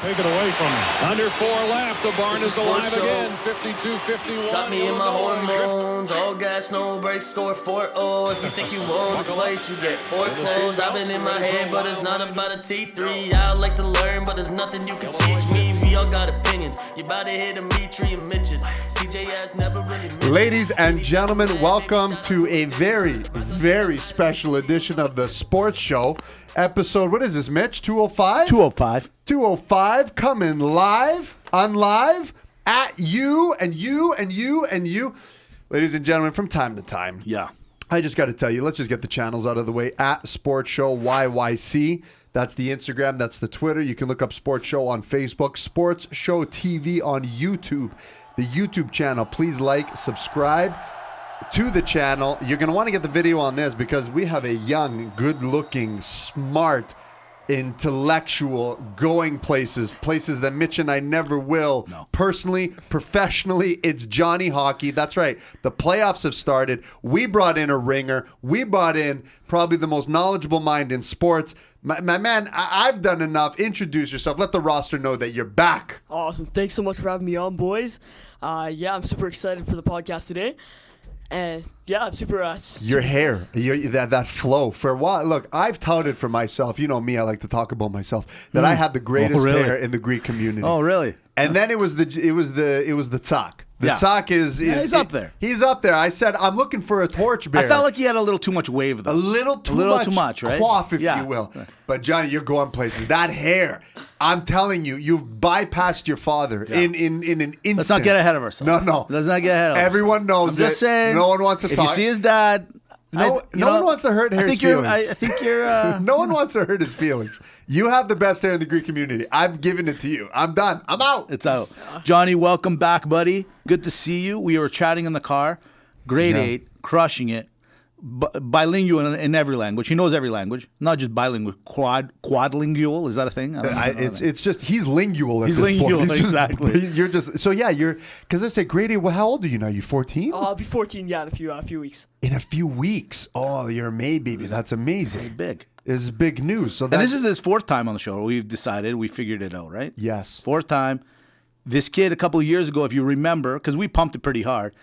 Take it away from him. Under 4 left. The barn is alive again. 52-51. Got me in my hormones. All gas, no brakes. Score 4-0. If you think you own this place, you get foreclosed. I've been in my head, but it's not about a T3. I like to learn, but there's nothing you can teach me. We all got opinions. You about to hit Dimitri and Mitches. CJ has never really missed. Ladies and gentlemen, welcome to a very, very special edition of the Sports Show. Episode, what is this, Mitch? 205? 205. 205, coming live, unlive, at you, and you, and you, and you. Ladies and gentlemen, from time to time. Yeah. I just got to tell you, let's just get the channels out of the way. At Sports Show YYC. That's the Instagram. That's the Twitter. You can look up Sports Show on Facebook. Sports Show TV on YouTube. The YouTube channel. Please like, subscribe to the channel. You're going to want to get the video on this because we have a young, good-looking, smart, intellectual, going places that Mitch and I never will. No. Personally, professionally, it's Johnny Hockey. That's right. The playoffs have started. We brought in a ringer. We brought in probably the most knowledgeable mind in sports. My man, I've done enough. Introduce yourself. Let the roster know that you're back. Awesome. Thanks so much for having me on, boys. I'm super excited for the podcast today. And yeah, I'm super. Your hair, that flow. For a while, look, I've touted for myself. You know me, I like to talk about myself. That I had the greatest hair in the Greek community. Oh, really? And then it was the Tzak. The Tzak is he's up there. He's up there. I said I'm looking for a torchbearer. I felt like he had a little too much wave, though. A little too much, right? Quaff, if you will. But Johnny, you're going places. That hair, I'm telling you, you've bypassed your father in an instant. Let's not get ahead of ourselves. No. Let's not get ahead of ourselves. Everyone knows I'm just saying. No one wants to if talk. You see his dad. No one wants to hurt his feelings. I think you're. No one wants to hurt his feelings. You have the best hair in the Greek community. I've given it to you. I'm done. I'm out. It's out. Johnny, welcome back, buddy. Good to see you. We were chatting in the car. Grade 8, crushing it. Bilingual in every language. He knows every language, not just bilingual. Quadlingual, is that a thing? It's just he's lingual. He's lingual, exactly. You're just you're because I say grade 8. Well, how old are you now? You 14? I'll be 14. Yeah, in a few weeks. In a few weeks. Oh, you're a May baby. That's amazing. It's big. It's big news. So and this is his 4th time on the show. We figured it out, right? Yes. 4th time. This kid a couple of years ago, if you remember, because we pumped it pretty hard,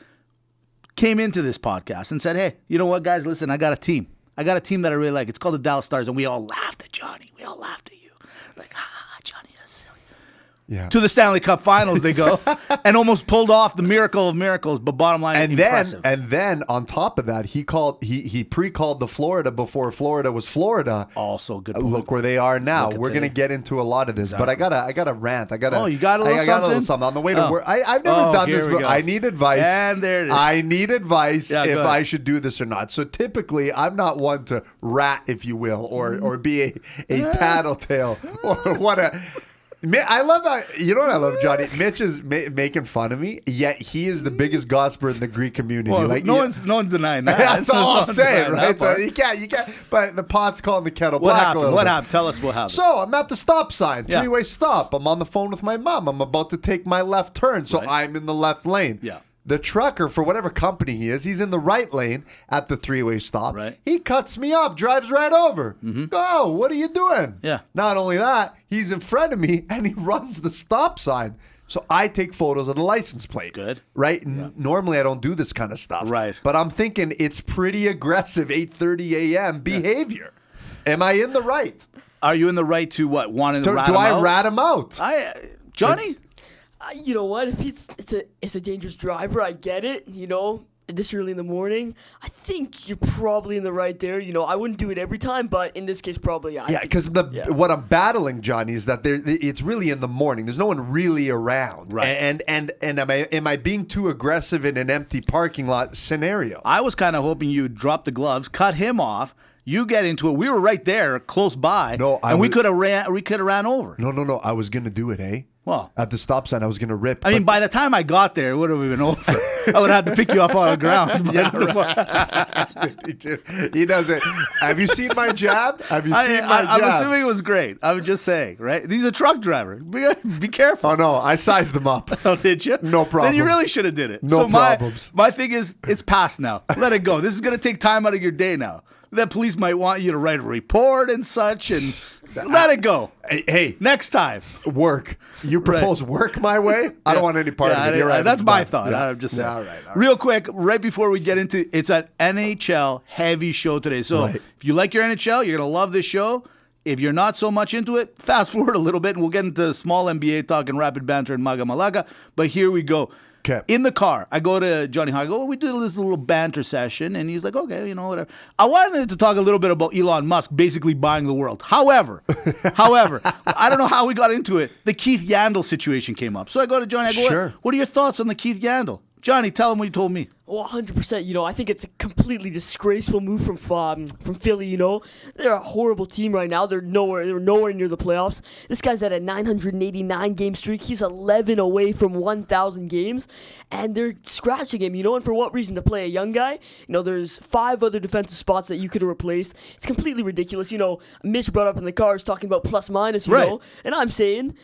came into this podcast and said, hey, you know what, guys? Listen, I got a team. I got a team that I really like. It's called the Dallas Stars. And we all laughed at Johnny. We all laughed at you. Like, Johnny, that's silly. Yeah. To the Stanley Cup Finals they go and almost pulled off the miracle of miracles. But bottom line, impressive. And then on top of that, he pre-called the Florida before Florida was Florida. Also good point. Look where they are now. We're going to get into a lot of this. Exactly. But I got a rant. You got a little something? I got a little something on the way to work. I've never done this, but I need advice. And there it is. I need advice if go I should do this or not. So typically, I'm not one to rat, if you will, or be a tattletale or what a... I love how, you know what I love, Johnny? Mitch is making fun of me, yet he is the biggest gossiper in the Greek community. Well, no one's denying that. That's all I'm saying, right? So you can't. But the pot's calling the kettle black. What happened? Tell us what happened. So I'm at the stop sign, three-way stop. I'm on the phone with my mom. I'm about to take my left turn, so I'm in the left lane. Yeah. The trucker, for whatever company he is, he's in the right lane at the three-way stop. Right. He cuts me off, drives right over. Oh, what are you doing? Yeah. Not only that, he's in front of me, and he runs the stop sign. So I take photos of the license plate. Good. Right? Yeah. Normally, I don't do this kind of stuff. Right. But I'm thinking it's pretty aggressive 8:30 a.m. behavior. Am I in the right? Are you in the right to what? Wanting to rat do him I out? rat him out? Johnny? You know what? If it's a dangerous driver, I get it. You know, this early in the morning, I think you're probably in the right there. You know, I wouldn't do it every time, but in this case, probably. Yeah, because what I'm battling, Johnny, is that it's really in the morning. There's no one really around. Right. And am I being too aggressive in an empty parking lot scenario? I was kind of hoping you'd drop the gloves, cut him off. You get into it. We were right there, close by. We could have ran over. No. I was gonna do it, eh? Well, at the stop sign, I was gonna rip. I mean, by the time I got there, it would have been over. I would have had to pick you up on the ground. He does it. Have you seen my jab? I'm assuming it was great. I'm just saying, right? He's a truck driver. Be careful. Oh no, I sized him up. Oh, did you? No problem. Then you really should have did it. No problems. My thing is, it's past now. Let it go. This is gonna take time out of your day now. the police might want you to write a report and such, and let it go. Hey, Next time. work. You propose work my way? I don't want any part of it. You're right. That's It's my done. thought. Yeah. I'm just saying. All right. Real quick, right before we get into it's an NHL heavy show today. So Right. if you like your NHL, you're going to love this show. If you're not so much into it, fast forward a little bit and we'll get into small NBA talk and rapid banter and maga malaga. But here we go. Okay. In the car, I go to Johnny High. I go, we do this little banter session, and he's like, okay, whatever. I wanted to talk a little bit about Elon Musk basically buying the world. However, I don't know how we got into it. The Keith Yandel situation came up. So I go to Johnny. I go, Sure. what are your thoughts on the Keith Yandel? Johnny, tell him what you told me. Well, 100%. I think it's a completely disgraceful move from Philly. They're a horrible team right now. They're nowhere near the playoffs. This guy's at a 989 game streak. He's 11 away from 1,000 games, and they're scratching him. And for what reason? To play a young guy? There's 5 other defensive spots that you could have replaced. It's completely ridiculous. Mitch brought up in the cars talking about plus minus. Right. And I'm saying.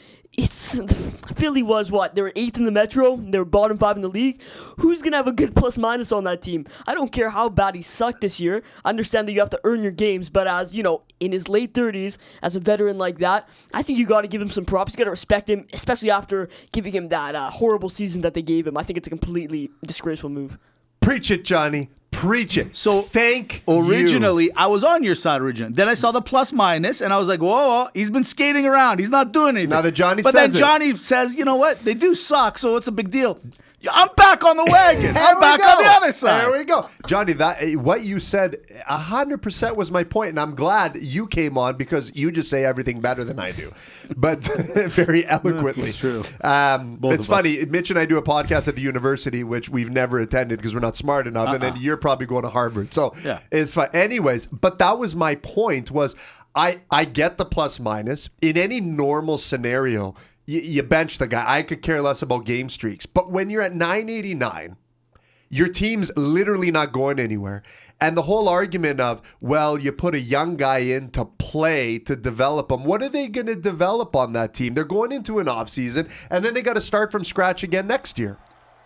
Philly was what? They were 8th in the Metro. They were bottom 5 in the league. Who's going to have a good plus minus on that team? I don't care how bad he sucked this year. I understand that you have to earn your games, but as, in his late 30s, as a veteran like that, I think you got to give him some props. You got to respect him, especially after giving him that horrible season that they gave him. I think it's a completely disgraceful move. Preach it, Johnny. Preach it. So thank originally, I was on your side originally. Then I saw the plus minus, and I was like, whoa, he's been skating around. He's not doing anything. Now that Johnny but says then Johnny says, you know what? They do suck, so what's a big deal? I'm back on the wagon. I'm back on the other side. There we go. Johnny, what you said 100% was my point, and I'm glad you came on because you just say everything better than I do, but very eloquently. It's true. It's funny. Mitch and I do a podcast at the university, which we've never attended because we're not smart enough, and then you're probably going to Harvard. So it's fun. Anyways, but that was my point was I get the plus minus. In any normal scenario, you bench the guy. I could care less about game streaks. But when you're at 989, your team's literally not going anywhere. And the whole argument of, well, you put a young guy in to play, to develop him. What are they going to develop on that team? They're going into an offseason, and then they got to start from scratch again next year.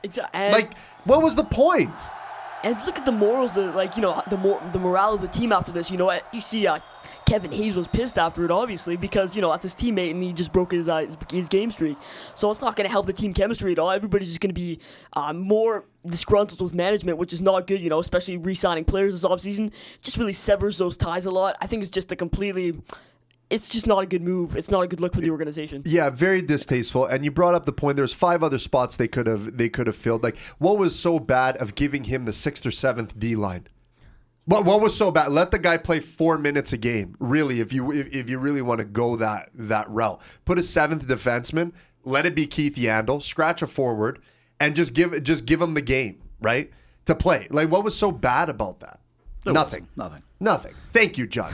Exactly. What was the point? And look at the morals, the morale of the team after this. You see Kevin Hayes was pissed after it, obviously, because, that's his teammate and he just broke his game streak. So it's not going to help the team chemistry at all. Everybody's just going to be more disgruntled with management, which is not good, especially re-signing players this offseason. It just really severs those ties a lot. I think it's just it's just not a good move. It's not a good look for the organization. Yeah, very distasteful. And you brought up the point. There's 5 other spots they could have filled. Like, what was so bad of giving him the 6th or 7th D line? What was so bad? Let the guy play 4 minutes a game. Really, if you really want to go that route, put a 7th defenseman. Let it be Keith Yandel. Scratch a forward, and just give him the game, right, to play. Like, what was so bad about that? Nothing. Thank you, John.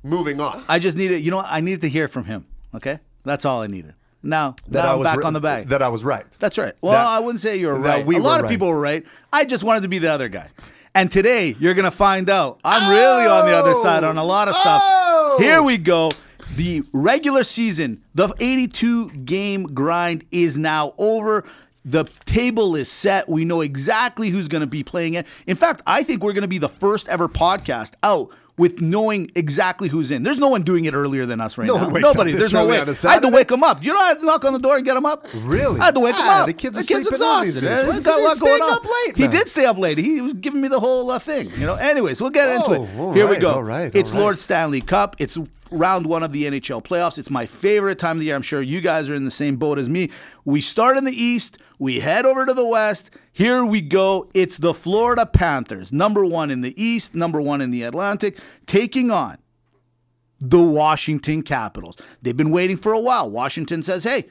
Moving on. I just needed, I needed to hear from him. Okay, that's all I needed. Now I'm back on the bag. That I was right. That's right. Well, I wouldn't say you were right. A lot of people were right. I just wanted to be the other guy. And today you're gonna find out I'm really on the other side on a lot of stuff. Here we go. The regular season, the 82 game grind is now over. The table is set. We know exactly who's going to be playing it. In fact, I think we're going to be the first ever podcast out with knowing exactly who's in. There's no one doing it earlier than us now. Nobody. There's no way. I had to wake him up. You know, I had to knock on the door and get him up. Really? I had to wake him up. The kid's exhausted. He's got a lot going on. He did stay up late. He was giving me the whole thing. Anyways, we'll get into it. Here we go. It's Lord Stanley Cup. It's round 1 of the NHL playoffs. It's my favorite time of the year. I'm sure you guys are in the same boat as me. We start in the East. We head over to the West. Here we go. It's the Florida Panthers, number 1 in the East, number 1 in the Atlantic, taking on the Washington Capitals. They've been waiting for a while. Washington says, hey,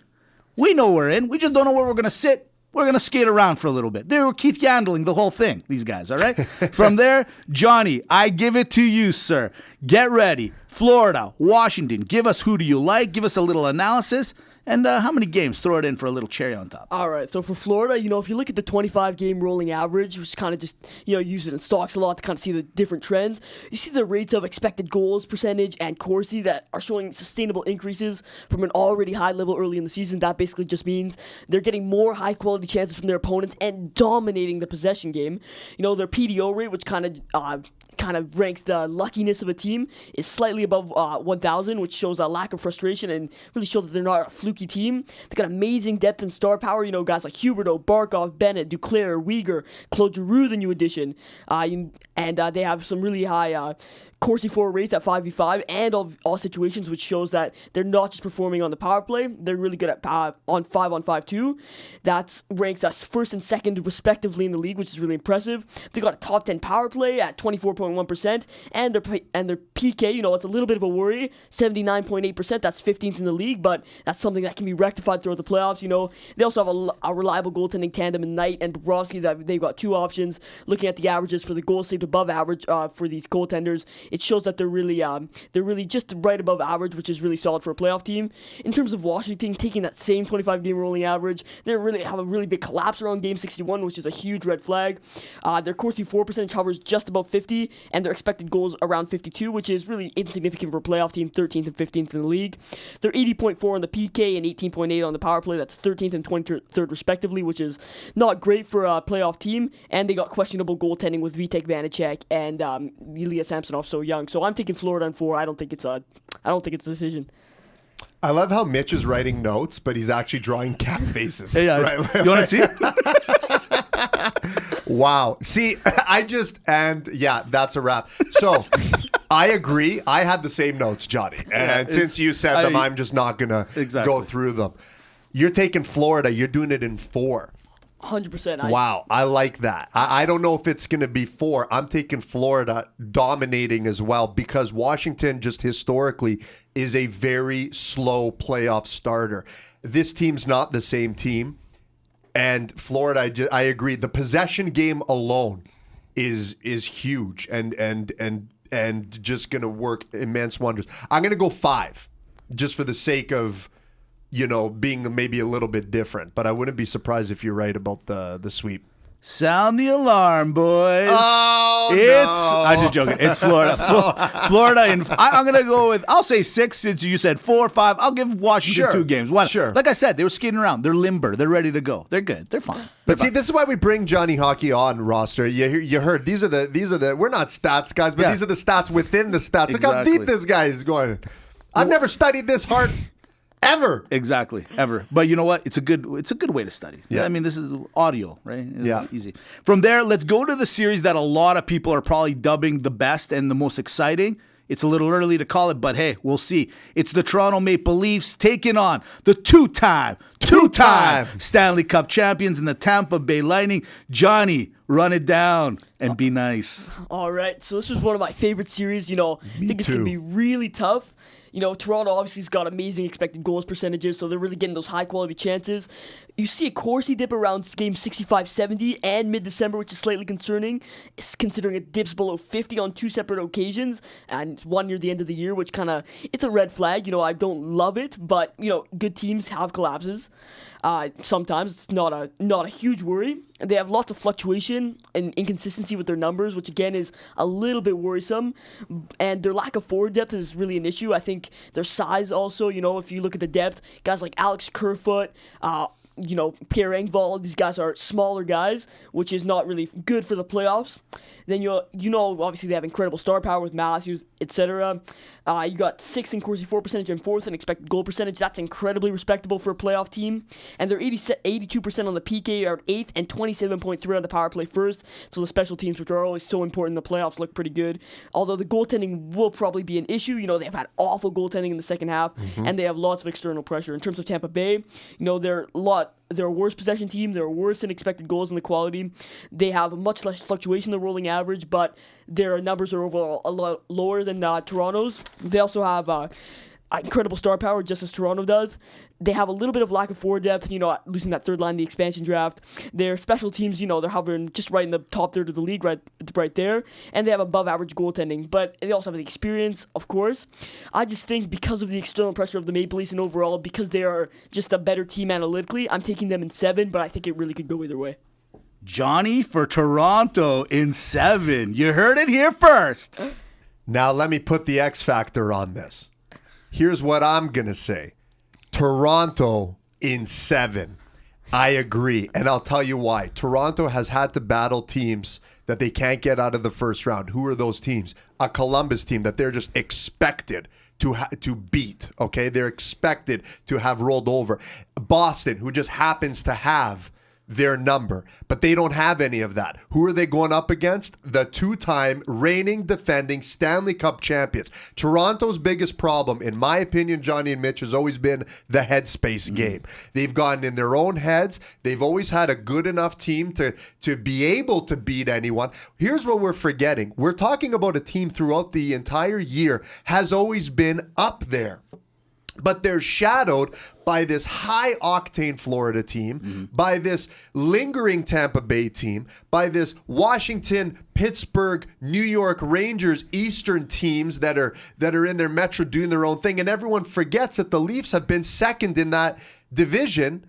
we know we're in. We just don't know where we're going to sit. We're going to skate around for a little bit. They were Keith Yandeling the whole thing, these guys, all right? From there, Johnny, I give it to you, sir. Get ready. Florida, Washington, give us who do you like. Give us a little analysis. And how many games? Throw it in for a little cherry on top. All right, so for Florida, if you look at the 25-game rolling average, which kind of just, use it in stocks a lot to kind of see the different trends, you see the rates of expected goals percentage and Corsi that are showing sustainable increases from an already high level early in the season. That basically just means they're getting more high-quality chances from their opponents and dominating the possession game. Their PDO rate, which kind of kind of ranks the luckiness of a team, is slightly above 1,000, which shows a lack of frustration and really shows that they're not a fluky team. They got amazing depth and star power. Guys like Huberto, Barkov, Bennett, Duclair, Uyghur, Claude Giroux, the new addition, and they have some really high Corsi forward rates at 5v5 and all situations, which shows that they're not just performing on the power play, they're really good at on 5-on-5 too. That ranks us first and second respectively in the league, which is really impressive. They got a top 10 power play at 24.1%, and their PK, it's a little bit of a worry, 79.8%. That's 15th in the league, but that's something that can be rectified throughout the playoffs. They also have a reliable goaltending tandem in Knight and Bobrovsky. That they've got two options. Looking at the averages for the goals saved above average for these goaltenders, it shows that they're really just right above average, which is really solid for a playoff team. In terms of Washington taking that same 25-game rolling average, they really have a really big collapse around Game 61, which is a huge red flag. Their Corsi 4 percentage hovers just above 50, and their expected goals around 52, which is really insignificant for a playoff team, 13th and 15th in the league. They're 80.4 on the PK and 18.8 on the power play. That's 13th and 23rd respectively, which is not great for a playoff team. And they got questionable goaltending with Vitek Vanacek and Ilya Samsonov so young. So I'm taking Florida on 4. I don't think it's a decision. I love how Mitch is writing notes, but he's actually drawing cat faces. Hey, right? You want to see it? Wow. See, that's a wrap. So, I agree. I had the same notes, Johnny. And since you said them, I'm just not going to go through them. You're taking Florida. You're doing it in 4. 100%. Wow, I like that. I don't know if it's going to be 4. I'm taking Florida dominating as well because Washington just historically is a very slow playoff starter. This team's not the same team. And Florida, I agree. The possession game alone is huge and just going to work immense wonders. I'm going to go 5 just for the sake of being maybe a little bit different, but I wouldn't be surprised if you're right about the sweep. Sound the alarm, boys. Oh, I'm just joking. It's Florida. Florida, I'm going to go with, I'll say 6 since you said 4 or 5. I'll give Washington 2 games. One. Sure. Like I said, they were skating around. They're limber. They're ready to go. They're good. They're fine. But see, this is why we bring Johnny Hockey on roster. You heard these are the we're not stats guys, but these are the stats within the stats. Look how deep this guy is going. I've never studied this hard. Ever. Exactly. Ever. But you know what? It's a good way to study. Yeah. I mean, this is audio, right? It's easy. From there, let's go to the series that a lot of people are probably dubbing the best and the most exciting. It's a little early to call it, but hey, we'll see. It's the Toronto Maple Leafs taking on the two-time Stanley Cup champions in the Tampa Bay Lightning. Johnny, run it down and be nice. All right. So this was one of my favorite series. I think it's going to be really tough. Toronto obviously has got amazing expected goals percentages, so they're really getting those high-quality chances. You see a Corsi dip around game 65-70 and mid-December, which is slightly concerning, considering it dips below 50 on 2 separate occasions, and one near the end of the year, which it's a red flag. I don't love it, but, good teams have collapses. Sometimes it's not a huge worry. They have lots of fluctuation and inconsistency with their numbers, which again is a little bit worrisome. And their lack of forward depth is really an issue. I think their size also, if you look at the depth, guys like Alex Kerfoot, Pierre Engvall, these guys are smaller guys, which is not really good for the playoffs. Then obviously they have incredible star power with Matthews, etc. You got 6th in Corsi 4 percentage and 4th in expected goal percentage. That's incredibly respectable for a playoff team. And they're 82% on the PK, are 8th, and 27.3 on the power play 1st. So the special teams, which are always so important in the playoffs, look pretty good. Although the goaltending will probably be an issue. They've had awful goaltending in the second half, and they have lots of external pressure. In terms of Tampa Bay, they're a worse possession team. They're worse in expected goals and the quality. They have much less fluctuation in the rolling average, but their numbers are overall a lot lower than Toronto's. They also have incredible star power, just as Toronto does. They have a little bit of lack of forward depth, losing that third line in the expansion draft. Their special teams, they're hovering just right in the top third of the league, right there. And they have above average goaltending. But they also have the experience, of course. I just think because of the external pressure of the Maple Leafs and overall, because they are just a better team analytically, I'm taking them in 7, but I think it really could go either way. Johnny for Toronto in 7. You heard it here first. Now let me put the X factor on this. Here's what I'm going to say. Toronto in 7. I agree, and I'll tell you why. Toronto has had to battle teams that they can't get out of the first round. Who are those teams? A Columbus team that they're just expected to beat, okay? They're expected to have rolled over. Boston, who just happens to have their number, but they don't have any of that. Who are they going up against? The two-time reigning defending Stanley Cup champions. Toronto's biggest problem, in my opinion, Johnny and Mitch, has always been the headspace game. They've gotten in their own heads. They've always had a good enough team to be able to beat anyone. Here's what we're forgetting. We're talking about a team throughout the entire year has always been up there. But they're shadowed by this high-octane Florida team, by this lingering Tampa Bay team, by this Washington, Pittsburgh, New York Rangers, Eastern teams that are in their metro doing their own thing. And everyone forgets that the Leafs have been second in that division,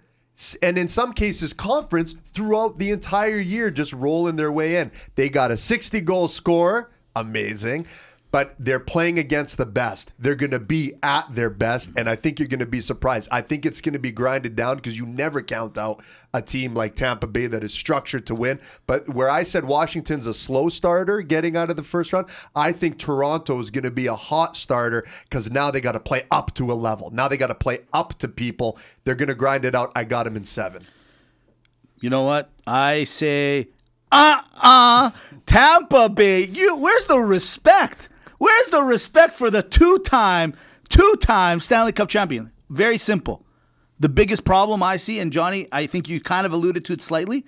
and in some cases conference, throughout the entire year, just rolling their way in. They got a 60-goal scorer. Amazing. But they're playing against the best. They're going to be at their best, and I think you're going to be surprised. I think it's going to be grinded down because you never count out a team like Tampa Bay that is structured to win. But where I said Washington's a slow starter getting out of the first round, I think Toronto is going to be a hot starter because now they got to play up to a level. Now they got to play up to people. They're going to grind it out. I got them in 7. You know what? I say, Tampa Bay. Where's the respect? Where's the respect for the two-time Stanley Cup champion? Very simple. The biggest problem I see, and Johnny, I think you kind of alluded to it slightly,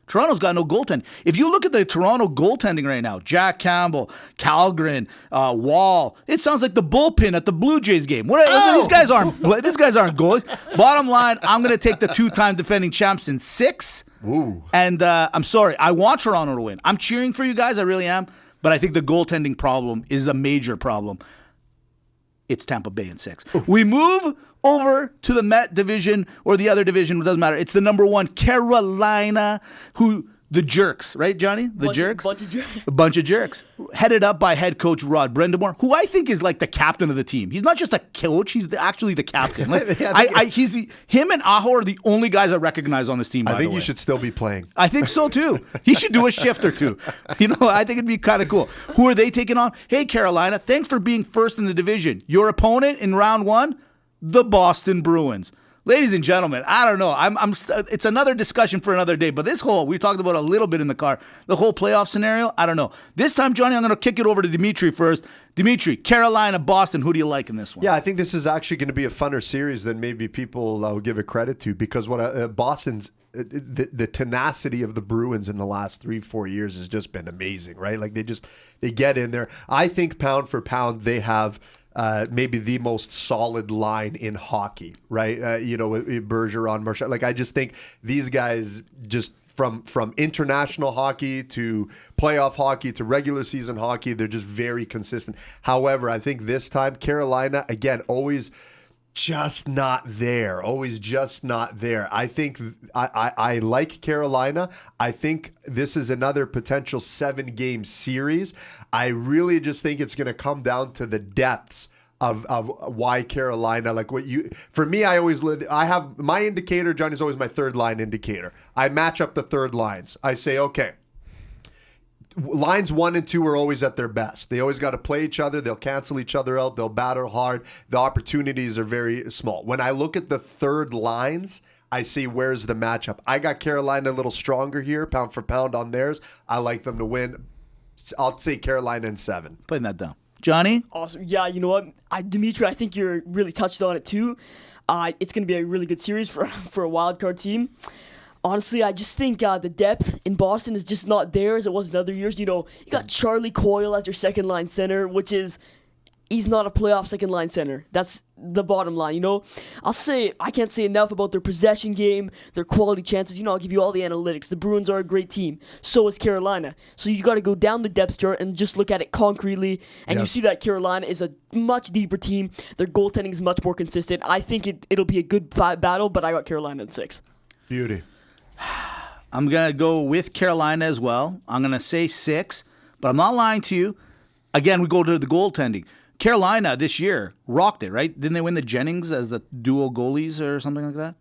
Toronto's got no goaltending. If you look at the Toronto goaltending right now, Jack Campbell, Calgren, Wall, it sounds like the bullpen at the Blue Jays game. These guys aren't goalies. Bottom line, I'm going to take the two-time defending champs in 6. Ooh. And I'm sorry, I want Toronto to win. I'm cheering for you guys, I really am. But I think the goaltending problem is a major problem. It's Tampa Bay in 6. We move over to the Met division or the other division. It doesn't matter. It's the number 1 Carolina, the jerks, right, Johnny? Jerks? A bunch of jerks. Headed up by head coach Rod Brind'Amour, who I think is like the captain of the team. He's not just a coach, he's actually the captain. Him and Aho are the only guys I recognize on this team, by the way. I think you should still be playing. I think so, too. He should do a shift or two. I think it'd be kind of cool. Who are they taking on? Hey, Carolina, thanks for being first in the division. Your opponent in round 1, the Boston Bruins. Ladies and gentlemen, I don't know. It's another discussion for another day. But we talked about a little bit in the car. The whole playoff scenario, I don't know. This time, Johnny, I'm going to kick it over to Dimitri first. Dimitri, Carolina, Boston, who do you like in this one? Yeah, I think this is actually going to be a funner series than maybe people will give it credit to because Boston's the tenacity of the Bruins in the last 3-4 years has just been amazing, right? Like they get in there. I think pound for pound they have maybe the most solid line in hockey, right? Bergeron, Marchand. Like I just think these guys just from international hockey to playoff hockey to regular season hockey, they're just very consistent. However, I think this time Carolina again always just not there. Always just not there. I think I like Carolina. I think this is another potential 7-game series. I really just think it's going to come down to the depths of why Carolina, for me, I have my indicator, Johnny's always my third line indicator. I match up the third lines. I say, okay, lines 1 and 2 are always at their best. They always got to play each other. They'll cancel each other out. They'll battle hard. The opportunities are very small. When I look at the third lines, I see where's the matchup. I got Carolina a little stronger here, pound for pound on theirs. I like them to win. I'll say Carolina in 7. Putting that down. Johnny? Awesome. Yeah, you know what? Dimitri, I think you're really touched on it too. It's going to be a really good series for a wild card team. Honestly, I just think the depth in Boston is just not there as it was in other years. You got Charlie Coyle as your second line center, which is he's not a playoff second line center. That's the bottom line. I'll say I can't say enough about their possession game, their quality chances. I'll give you all the analytics. The Bruins are a great team. So is Carolina. So you got to go down the depth chart and just look at it concretely. And you see that Carolina is a much deeper team. Their goaltending is much more consistent. I think it'll be a good battle, but I got Carolina in 6. Beauty. I'm going to go with Carolina as well. I'm going to say 6, but I'm not lying to you. Again, we go to the goaltending. Carolina this year rocked it, right? Didn't they win the Jennings as the dual goalies or something like that?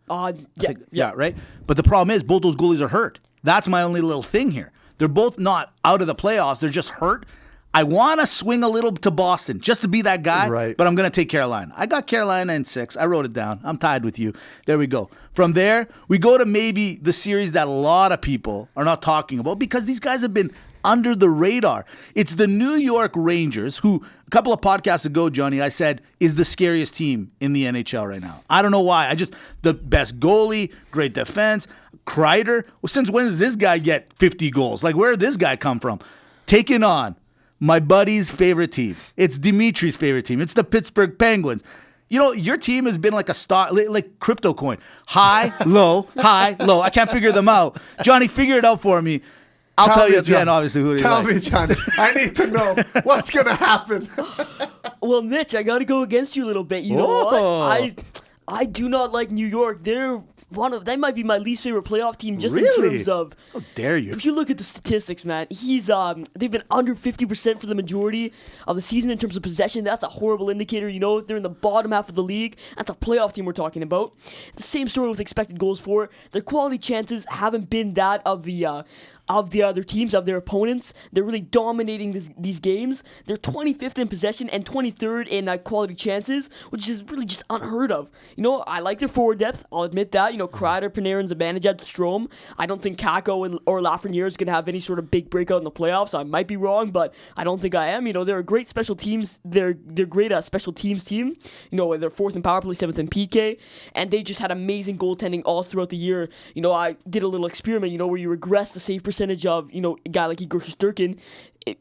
Yeah, Right? But the problem is both those goalies are hurt. That's my only little thing here. They're both not out of the playoffs. They're just hurt. I want to swing a little to Boston just to be that guy, Right. but I'm going to take Carolina. I got Carolina in 6. I wrote it down. I'm tied with you. There we go. From there, we go to maybe the series that a lot of people are not talking about because these guys have been under the radar. It's the New York Rangers, who a couple of podcasts ago, Johnny, I said is the scariest team in the NHL right now. I don't know why. The best goalie, great defense, Kreider. Well, since when does this guy get 50 goals? Like, where did this guy come from? Taking on my buddy's favorite team. It's Dimitri's favorite team. It's the Pittsburgh Penguins. You know, your team has been like a stock, like crypto coin. High, low, high, low. I can't figure them out. Johnny, figure it out for me. I'll tell you at the end, obviously, who do you like. Tell me, Johnny. I need to know what's going to happen. Well, Mitch, I got to go against you a little bit. You know what? I do not like New York. They might be my least favorite playoff team just in terms of. How dare you? If you look at the statistics, man, they've been under 50% for the majority of the season in terms of possession. That's a horrible indicator. You know, they're in the bottom half of the league. That's a playoff team we're talking about. The same story with expected goals for. Their quality chances haven't been that of the other teams, of their opponents. They're really dominating these games. They're 25th in possession and 23rd in quality chances, which is really just unheard of. You know, I like their forward depth. I'll admit that. You know, Kreider, Panarin, Zibanejad, Strome. I don't think Kako or Lafreniere is going to have any sort of big breakout in the playoffs. I might be wrong, but I don't think I am. You know, they're a great special teams. They're great special teams team. You know, they're 4th in power play, 7th in PK, and they just had amazing goaltending all throughout the year. You know, I did a little experiment, you know, where you regress the save percentage of, you know, a guy like Igor Shesterkin.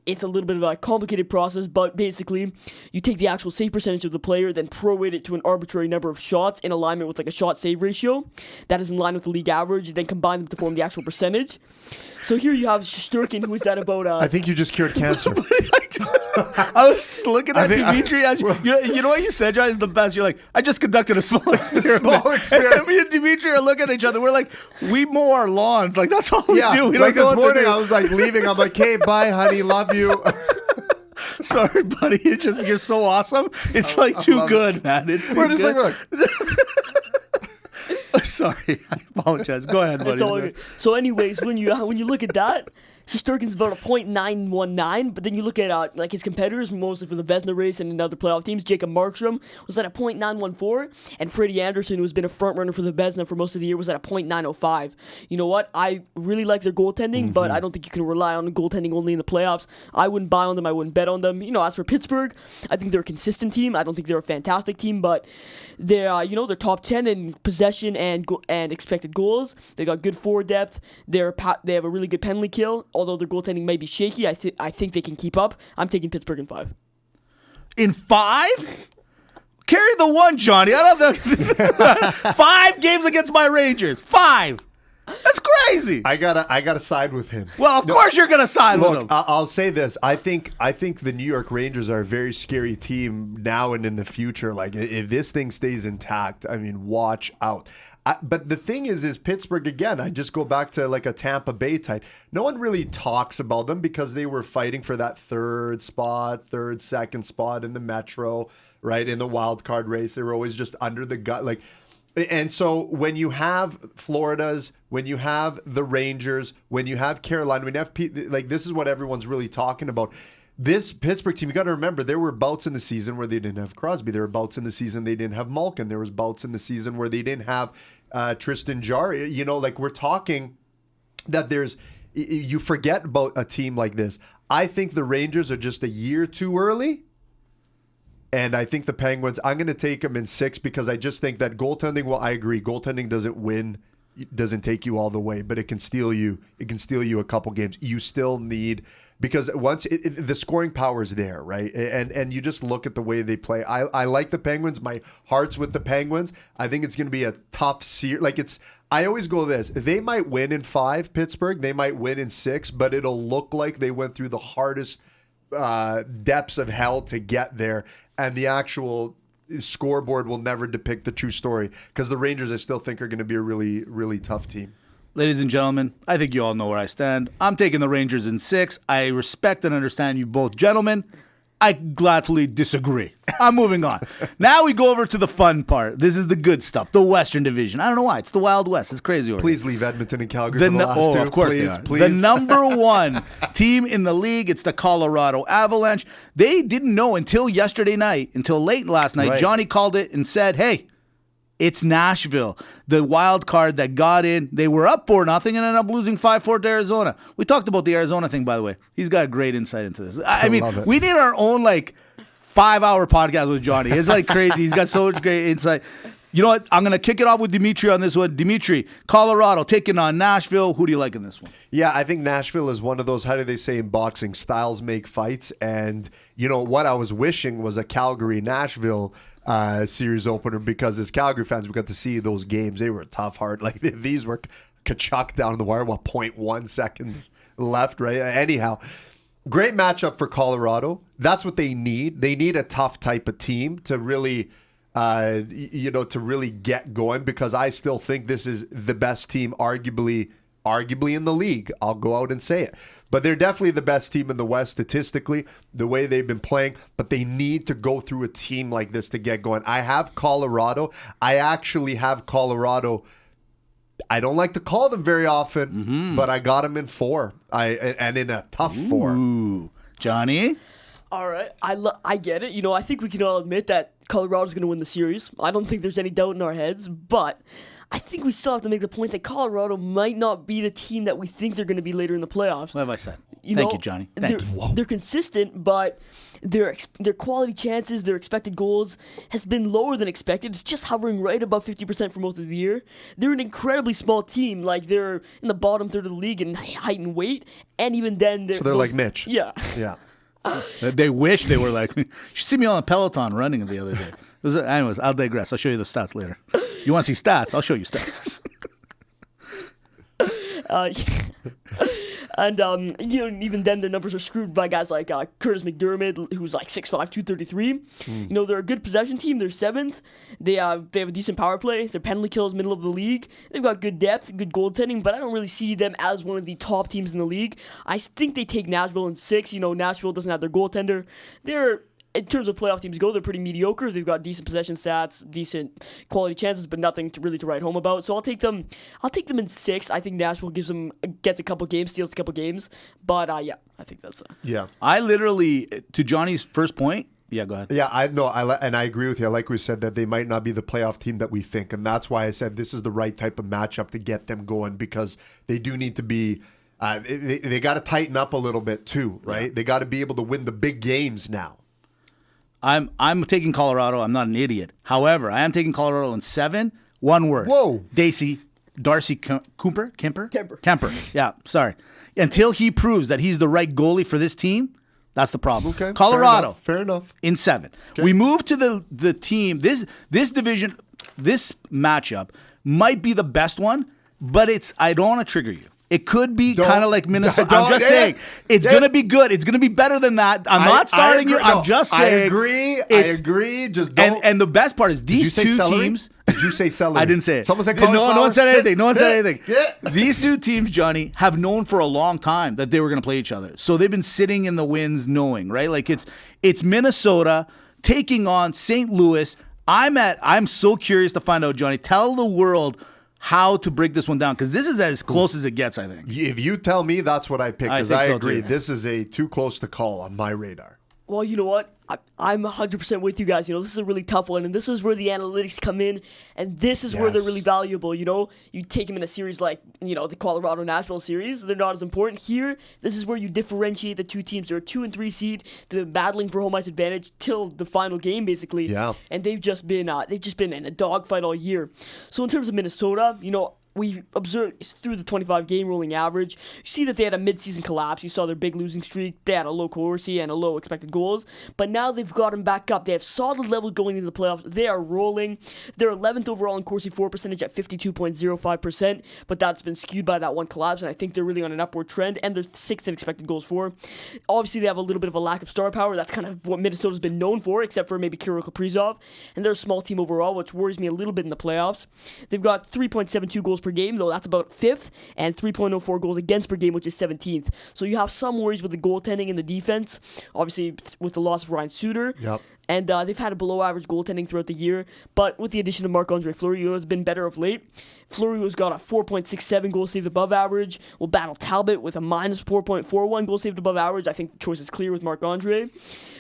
It's a little bit of a complicated process, but basically you take the actual save percentage of the player, then prorate it to an arbitrary number of shots in alignment with like a shot save ratio that is in line with the league average, and then combine them to form the actual percentage. So here you have Shesterkin, who is at about I think you just cured cancer. I was looking at Dimitri. You know what you said, John, is the best. You're like, I just conducted a small experiment. And me and Dimitri are looking at each other. We're like, we mow our lawns. Like, that's all we do. We like don't this know morning, I was like leaving. I'm like, hey, bye, honey, love you. Sorry, buddy. You're so awesome. It's like too good, it. man. It's too We're just good. like, Sorry, I apologize. Go ahead, buddy. It's all good. So, anyways, when you look at that, Shesterkin's about a .919, but then you look at like his competitors, mostly for the Vezina race and in other playoff teams. Jacob Markstrom was at a .914, and Freddie Anderson, who has been a front runner for the Vezina for most of the year, was at a .905. You know what? I really like their goaltending, but I don't think you can rely on goaltending only in the playoffs. I wouldn't buy on them. I wouldn't bet on them. You know, as for Pittsburgh, I think they're a consistent team. I don't think they're a fantastic team, but they're they're top 10 in possession and expected goals. They got good forward depth. They have a really good penalty kill. Although their goaltending may be shaky, I think they can keep up. I'm taking Pittsburgh in 5. In 5? Carry the 1, Johnny. I don't know. 5 games against my Rangers. 5. That's crazy. I gotta side with him. Well, of course you're gonna side with him. I'll say this. I think the New York Rangers are a very scary team now and in the future. Like, if this thing stays intact, I mean, watch out. But the thing is Pittsburgh, again, I just go back to like a Tampa Bay type. No one really talks about them because they were fighting for that second spot in the Metro, right? In the wild card race. They were always just under the gut. Like, and so when you have Florida's, when you have the Rangers, when you have Carolina, when you have this is what everyone's really talking about. This Pittsburgh team, you got to remember, there were bouts in the season where they didn't have Crosby. There were bouts in the season they didn't have Malkin. There was bouts in the season where they didn't have Tristan Jarry. You know, like, we're talking that you forget about a team like this. I think the Rangers are just a year too early. And I think the Penguins, I'm going to take them in 6 because I just think that goaltending, well, I agree. Goaltending doesn't win, doesn't take you all the way, but it can steal you. It can steal you a couple games. You still need, because once the scoring power is there, right? And you just look at the way they play. I like the Penguins. My heart's with the Penguins. I think it's going to be a tough series. Like, I always go this. They might win in 5, Pittsburgh. They might win in 6, but it'll look like they went through the hardest depths of hell to get there, and the actual scoreboard will never depict the true story, because the Rangers I still think are going to be a really, really tough team. Ladies and gentlemen, I think you all know where I stand. I'm taking the Rangers in 6. I respect and understand you both gentlemen. I gladly disagree. I'm moving on. Now we go over to the fun part. This is the good stuff, the Western Division. I don't know why. It's the Wild West. It's crazy over Please here. leave Edmonton and Calgary for the last two. Of course please, they are. Please. The number one team in the league, it's the Colorado Avalanche. They didn't know until yesterday night, until late last night. Right. Johnny called it and said, hey, it's Nashville, the wild card that got in. They were up 4-0 and ended up losing 5-4 to Arizona. We talked about the Arizona thing, by the way. He's got great insight into this. I mean, love it. we need our own 5-hour podcast with Johnny. It's crazy. He's got so much great insight. You know what? I'm going to kick it off with Dimitri on this one. Dimitri, Colorado taking on Nashville. Who do you like in this one? Yeah, I think Nashville is one of those, how do they say in boxing, styles make fights. And you know what I was wishing was a Calgary-Nashville series opener, because as Calgary fans, we got to see those games. They were tough, hard. These were Kachuk down the wire, 0.1 seconds left, right? Anyhow, great matchup for Colorado. That's what they need. They need a tough type of team to really, to really get going, because I still think this is the best team, arguably in the league. I'll go out and say it. But they're definitely the best team in the West statistically, the way they've been playing. But they need to go through a team like this to get going. I have Colorado. I actually have Colorado. I don't like to call them very often, but I got them in 4. And in a tough 4. Ooh. Johnny? All right, I get it. I think we can all admit that Colorado's going to win the series. I don't think there's any doubt in our heads, but I think we still have to make the point that Colorado might not be the team that we think they're going to be later in the playoffs. What have I said? Thank you, Johnny. Thank you. They're consistent, but their quality chances, their expected goals has been lower than expected. It's just hovering right above 50% for most of the year. They're an incredibly small team. They're in the bottom third of the league in height and weight, and even then they're like Mitch. Yeah. Yeah. They wish they were like me. You should see me on a Peloton running the other day. Anyways, I'll digress. I'll show you the stats later. You want to see stats? I'll show you stats. Even then their numbers are screwed by guys like Curtis McDermott, who's 6'5", 233. They're a good possession team. They're 7th. They have a decent power play. Their penalty kill is middle of the league. They've got good depth, good goaltending, but I don't really see them as one of the top teams in the league. I think they take Nashville in 6. Nashville doesn't have their goaltender. In terms of playoff teams go, they're pretty mediocre. They've got decent possession stats, decent quality chances, but nothing to write home about. So I'll take them in 6. I think Nashville gets a couple games, steals a couple games. But I think that's yeah. I literally, to Johnny's first point. Yeah, go ahead. Yeah, I agree with you. Like we said, that they might not be the playoff team that we think, and that's why I said this is the right type of matchup to get them going, because they do need to be. They got to tighten up a little bit too, right? Yeah. They got to be able to win the big games now. I'm taking Colorado. I'm not an idiot. However, I am taking Colorado in 7. One word. Whoa. Darcy Kemper. Yeah, sorry. Until he proves that he's the right goalie for this team, that's the problem. Okay. Colorado. Fair enough. In 7. Okay. We move to the team. This division, this matchup might be the best one, but I don't want to trigger you. It could be kind of like Minnesota. I'm just saying, it's going to be good. It's going to be better than that. I'm not starting you. I'm just saying. I agree. Just don't. And the best part is these two teams. Did you say celery? I didn't say it. Someone said no one said anything. No one said anything. Yeah. These two teams, Johnny, have known for a long time that they were going to play each other. So they've been sitting in the wins knowing, right? It's Minnesota taking on St. Louis. I'm so curious to find out, Johnny. Tell the world how to break this one down, because this is as close as it gets, I think. If you tell me, that's what I pick, because I agree. Too. This is a too close to call on my radar. Well, you know what? I'm 100% with you guys. This is a really tough one, and this is where the analytics come in, and this is where they're really valuable. You take them in a series like, the Colorado-Nashville series. They're not as important here. This is where you differentiate the two teams. They're a 2 and 3 seed. They've been battling for home ice advantage till the final game, basically. Yeah. And they've just been in a dogfight all year. So in terms of Minnesota, we observed through the 25-game rolling average, you see that they had a midseason collapse. You saw their big losing streak. They had a low Corsi and a low expected goals. But now they've got them back up. They have solid level going into the playoffs. They are rolling. They're 11th overall in Corsi for percentage at 52.05%, but that's been skewed by that one collapse, and I think they're really on an upward trend, and they're 6th in expected goals for. Obviously, they have a little bit of a lack of star power. That's kind of what Minnesota's been known for, except for maybe Kirill Kaprizov, and they're a small team overall, which worries me a little bit in the playoffs. They've got 3.72 goals per per game, though that's about 5th, and 3.04 goals against per game, which is 17th. So you have some worries with the goaltending and the defense, obviously with the loss of Ryan Suter. Yep. And they've had a below-average goaltending throughout the year. But with the addition of Marc-Andre Fleury, who has been better of late, Fleury has got a 4.67 goal saved above average. Will battle Talbot with a minus 4.41 goal saved above average. I think the choice is clear with Marc-Andre,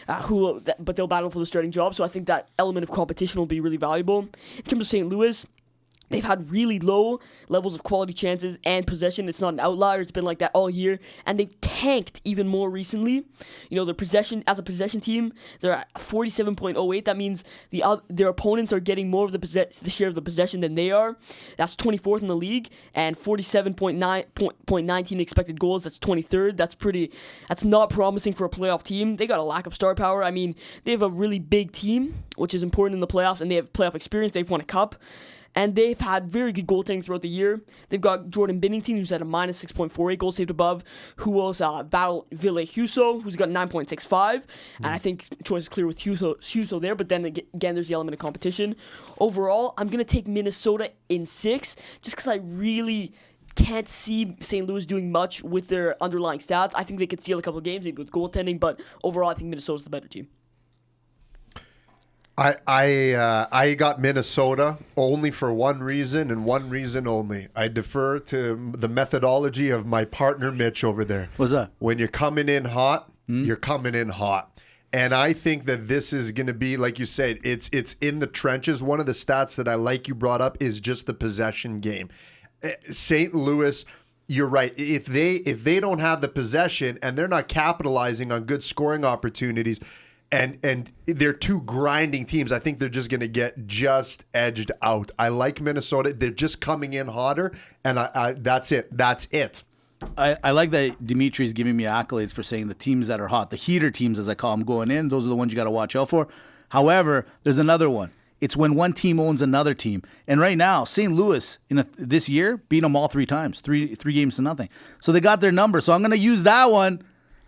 but they'll battle for the starting job. So I think that element of competition will be really valuable. In terms of St. Louis, they've had really low levels of quality chances and possession. It's not an outlier. It's been like that all year. And they've tanked even more recently. Their possession, as a possession team, they're at 47.08. That means their opponents are getting more of the share of the possession than they are. That's 24th in the league. And 47.19 expected goals. That's 23rd. That's not promising for a playoff team. They got a lack of star power. I mean, they have a really big team, which is important in the playoffs, and they have playoff experience. They've won a cup. And they've had very good goaltending throughout the year. They've got Jordan Binnington, who's at a minus 6.48 goals saved above, who will battle Ville Husso, who's got 9.65. And I think choice is clear with Husso there, but then again, there's the element of competition. Overall, I'm going to take Minnesota in 6, just because I really can't see St. Louis doing much with their underlying stats. I think they could steal a couple of games, maybe with goaltending, but overall, I think Minnesota's the better team. I got Minnesota only for one reason and one reason only. I defer to the methodology of my partner Mitch over there. What's that? When you're coming in hot, you're coming in hot. And I think that this is going to be, like you said, it's in the trenches. One of the stats that I like you brought up is just the possession game. St. Louis, you're right. If they don't have the possession and they're not capitalizing on good scoring opportunities, and they're two grinding teams, I think they're just going to get just edged out. I like Minnesota. They're just coming in hotter, and that's it. That's it. I like that Dimitri's giving me accolades for saying the teams that are hot, the heater teams, as I call them, going in, those are the ones you got to watch out for. However, there's another one. It's when one team owns another team. And right now, St. Louis, this year, beat them all 3 times, 3 games to nothing. So they got their number. So I'm going to use that one.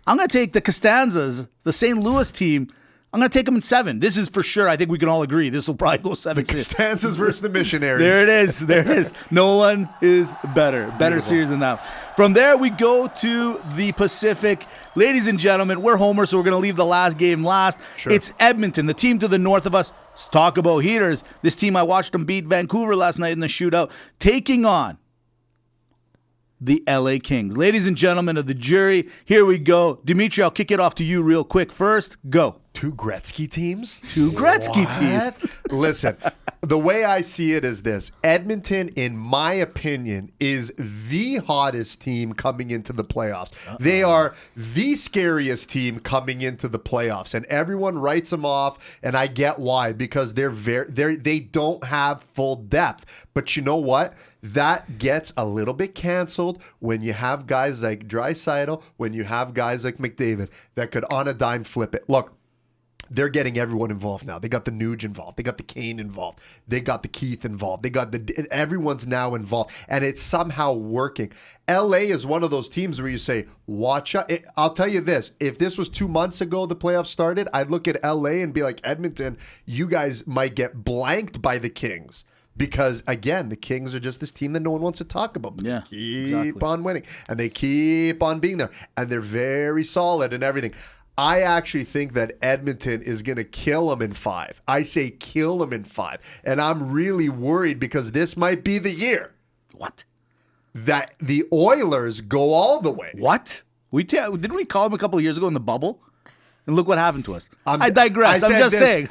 I'm going to take the Costanzas, the St. Louis team. I'm going to take them in 7. This is for sure. I think we can all agree. This will probably go 7. The Costanzas versus the Missionaries. There it is. There it is. No one is better. Better series than that. From there, we go to the Pacific. Ladies and gentlemen, we're Homer, so we're going to leave the last game last. Sure. It's Edmonton, the team to the north of us. Let's talk about heaters. This team, I watched them beat Vancouver last night in the shootout, taking on the LA Kings. Ladies and gentlemen of the jury, here we go. Dimitri, I'll kick it off to you real quick first. Go. 2 Gretzky teams? 2 Gretzky teams. Listen, the way I see it is this. Edmonton, in my opinion, is the hottest team coming into the playoffs. They are the scariest team coming into the playoffs, and everyone writes them off, and I get why, because they don't have full depth. But you know what? That gets a little bit canceled when you have guys like Draisaitl, when you have guys like McDavid that could on a dime flip it. Look, they're getting everyone involved now. They got the Nuge involved. They got the Kane involved. They got the Keith involved. Everyone's now involved, and it's somehow working. LA is one of those teams where you say, watch out. I'll tell you this. If this was 2 months ago the playoffs started, I'd look at LA and be like, Edmonton, you guys might get blanked by the Kings. Because, again, the Kings are just this team that no one wants to talk about. But yeah, they keep on winning, and they keep on being there, and they're very solid and everything. I actually think that Edmonton is going to kill them in 5. I say kill them in 5. And I'm really worried because this might be the year. What? That the Oilers go all the way. What? Didn't we call them a couple of years ago in the bubble? And look what happened to us. I digress. I'm just saying.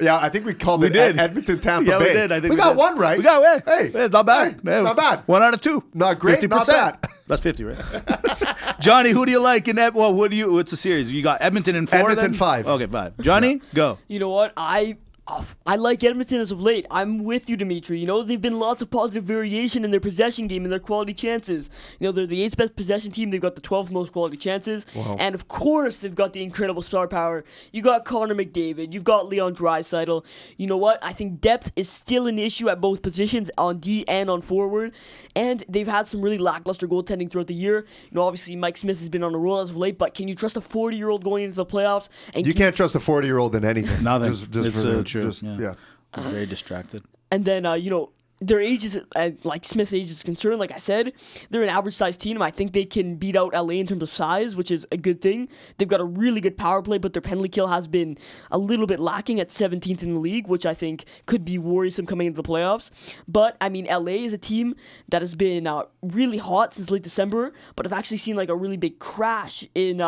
Yeah, I think we called it Edmonton, Tampa Bay. Yeah, we did. I think we got one right. We got Hey, not bad. Hey, not bad. 1 out of 2. Not great. 50%. Not bad. That's 50, right? Johnny, who do you like in that? Well, what's the series? You got Edmonton in 4. Edmonton then? 5. Okay, 5. Johnny, go. You know what? I like Edmonton as of late. I'm with you, Dimitri. They've been lots of positive variation in their possession game and their quality chances. They're the 8th best possession team. They've got the 12th most quality chances. Wow. And, of course, they've got the incredible star power. You got Connor McDavid. You've got Leon Draisaitl. You know what? I think depth is still an issue at both positions, on D and on forward. And they've had some really lackluster goaltending throughout the year. Obviously, Mike Smith has been on a roll as of late, but can you trust a 40-year-old going into the playoffs? And you can't trust a 40-year-old in anything. Nothing. Just It's true. Yeah. I'm very distracted. And then, their age is, like Smith's age is concerned, like I said, they're an average size team. I think they can beat out LA in terms of size, which is a good thing. They've got a really good power play, but their penalty kill has been a little bit lacking at 17th in the league, which I think could be worrisome coming into the playoffs. But, I mean, LA is a team that has been really hot since late December, but I've actually seen like a really big crash in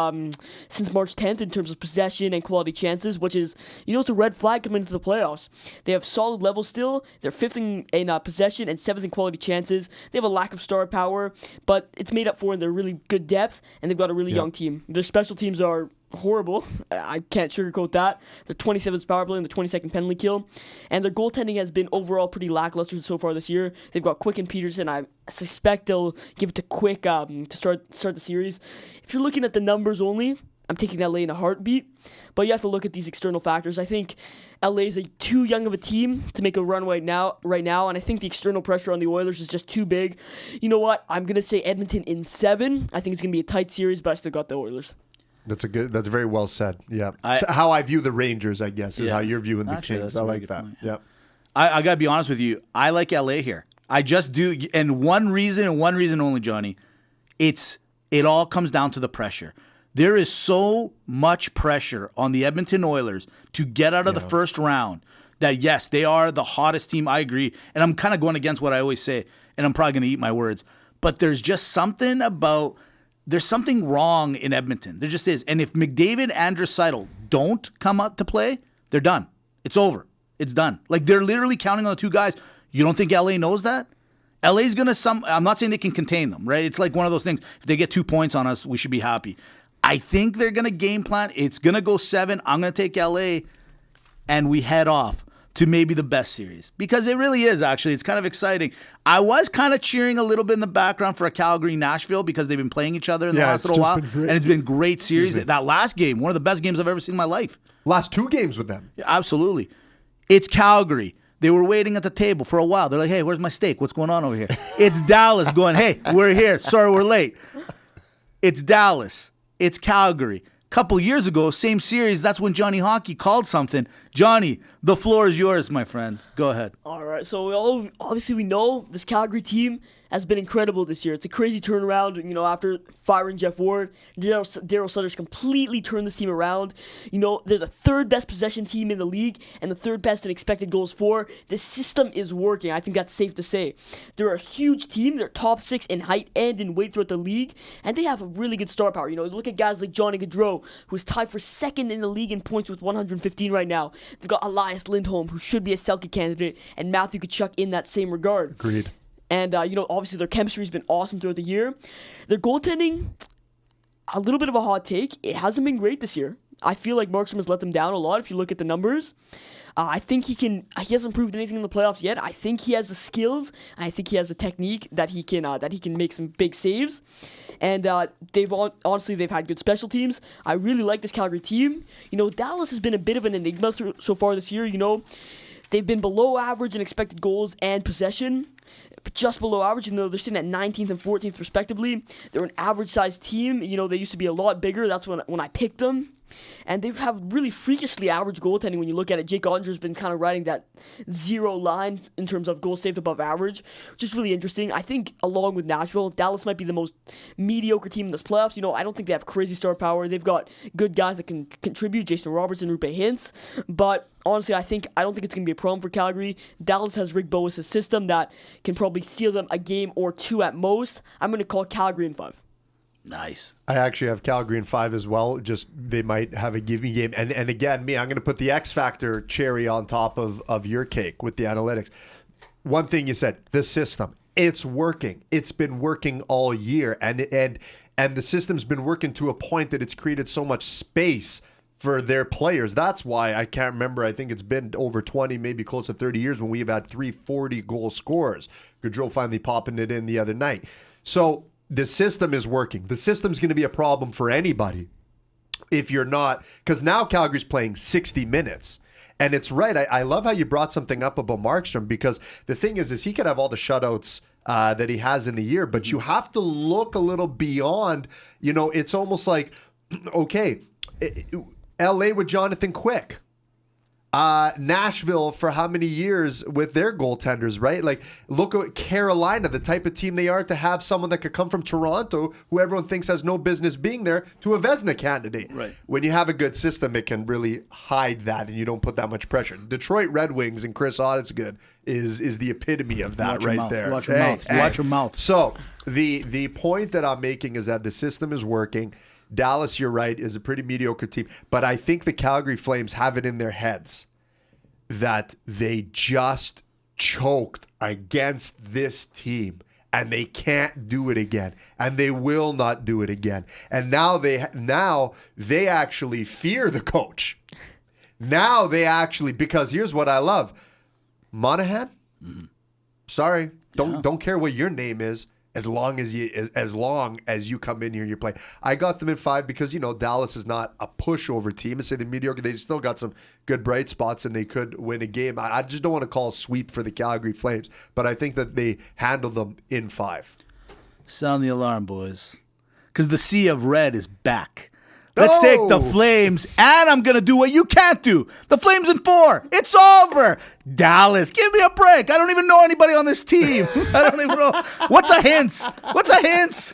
since March 10th in terms of possession and quality chances, which is, it's a red flag coming into the playoffs. They have solid levels still. They're 5th in possession and 7th in quality chances. They have a lack of star power, but it's made up for in their really good depth, and they've got a really young team. Their special teams are horrible. I can't sugarcoat that. They're 27th power play and the 22nd penalty kill. And their goaltending has been overall pretty lackluster so far this year. They've got Quick and Peterson. I suspect they'll give it to Quick to start the series. If you're looking at the numbers only, I'm taking LA in a heartbeat, but you have to look at these external factors. I think LA is too young of a team to make a run right now, and I think the external pressure on the Oilers is just too big. You know what? I'm going to say Edmonton in 7. I think it's going to be a tight series, but I still got the Oilers. That's very well said. Yeah. How I view the Rangers, I guess, is how you're viewing the Kings. I like that. Yeah. I got to be honest with you. I like LA here. I just do. And one reason only, Johnny, it all comes down to the pressure. There is so much pressure on the Edmonton Oilers to get out of the first round that, yes, they are the hottest team. I agree. And I'm kind of going against what I always say, and I'm probably going to eat my words. But there's just something there's something wrong in Edmonton. There just is. And if McDavid and Draisaitl don't come out to play, they're done. It's over. It's done. Like, they're literally counting on the two guys. You don't think LA knows that? LA's going to I'm not saying they can contain them, right? It's like one of those things. If they get 2 points on us, we should be happy. I think they're going to game plan. It's going to go 7. I'm going to take LA, and we head off to maybe the best series. Because it really is, actually. It's kind of exciting. I was kind of cheering a little bit in the background for a Calgary-Nashville because they've been playing each other in the last little while. And it's been a great series. That last game, one of the best games I've ever seen in my life. Last 2 games with them. Yeah, absolutely. It's Calgary. They were waiting at the table for a while. They're like, hey, where's my steak? What's going on over here? It's Dallas going, hey, we're here. Sorry, we're late. It's Dallas. It's Calgary. Couple years ago, same series, that's when Johnny Hockey called something. Johnny, the floor is yours, my friend. Go ahead. All right, so obviously we know this Calgary team has been incredible this year. It's a crazy turnaround, after firing Jeff Ward. Daryl Sutter's completely turned this team around. They're the 3rd best possession team in the league and the 3rd best in expected goals for. This system is working. I think that's safe to say. They're a huge team. They're top 6 in height and in weight throughout the league, and they have a really good star power. Look at guys like Johnny Gaudreau, who's tied for 2nd in the league in points with 115 right now. They've got Elias Lindholm, who should be a Selke candidate, and Matthew Tkachuk in that same regard. Agreed. And, obviously their chemistry has been awesome throughout the year. Their goaltending, a little bit of a hot take. It hasn't been great this year. I feel like Markstrom has let them down a lot if you look at the numbers. I think he hasn't proved anything in the playoffs yet. I think he has the skills. I think he has the technique that he can make some big saves. And they've had good special teams. I really like this Calgary team. Dallas has been a bit of an enigma so far this year. They've been below average in expected goals and possession, just below average, they're sitting at 19th and 14th respectively. They're an average-sized team. They used to be a lot bigger. That's when I picked them. And they have really freakishly average goaltending when you look at it. Jake Ottinger's been kind of riding that 0 line in terms of goals saved above average, which is really interesting. I think, along with Nashville, Dallas might be the most mediocre team in this playoffs. I don't think they have crazy star power. They've got good guys that can contribute, Jason Robertson, Rupe Hintz. But honestly, I don't think it's going to be a problem for Calgary. Dallas has Rick Boas' system that can probably seal them a game or 2 at most. I'm going to call Calgary in 5. Nice. I actually have Calgary in 5 as well. Just they might have a give-me game. And again, I'm going to put the X Factor cherry on top of your cake with the analytics. One thing you said, the system, it's working. It's been working all year. And the system's been working to a point that it's created so much space for their players. That's why I can't remember. I think it's been over 20, maybe close to 30 years when we've had 340 goal scorers. Gaudreau finally popping it in the other night. So the system is working. The system's going to be a problem for anybody if you're not, because now Calgary's playing 60 minutes. And it's right. I love how you brought something up about Markstrom, because the thing is he could have all the shutouts that he has in the year, but you have to look a little beyond. It's almost like, okay, LA with Jonathan Quick. Nashville for how many years with their goaltenders, right? Like, look at Carolina, the type of team they are to have someone that could come from Toronto, who everyone thinks has no business being there, to a Vezina candidate. Right. When you have a good system, it can really hide that, and you don't put that much pressure. Detroit Red Wings and Chris Osgood is the epitome of that right there. Watch your mouth. Watch your mouth. So the point that I'm making is that the system is working. Dallas, you're right, is a pretty mediocre team. But I think the Calgary Flames have it in their heads that they just choked against this team and they can't do it again. And they will not do it again. And now they actually fear the coach. Now they actually, because here's what I love. Monahan, sorry, don't care what your name is. As long as you come in here and you play. I got them in 5 because, Dallas is not a pushover team. I say they're mediocre. They still got some good bright spots and they could win a game. I just don't want to call a sweep for the Calgary Flames, but I think that they handled them in 5. Sound the alarm, boys. Because the sea of red is back. Let's take the Flames, and I'm going to do what you can't do. The Flames in 4. It's over. Dallas, give me a break. I don't even know anybody on this team. I don't even know. What's a hint?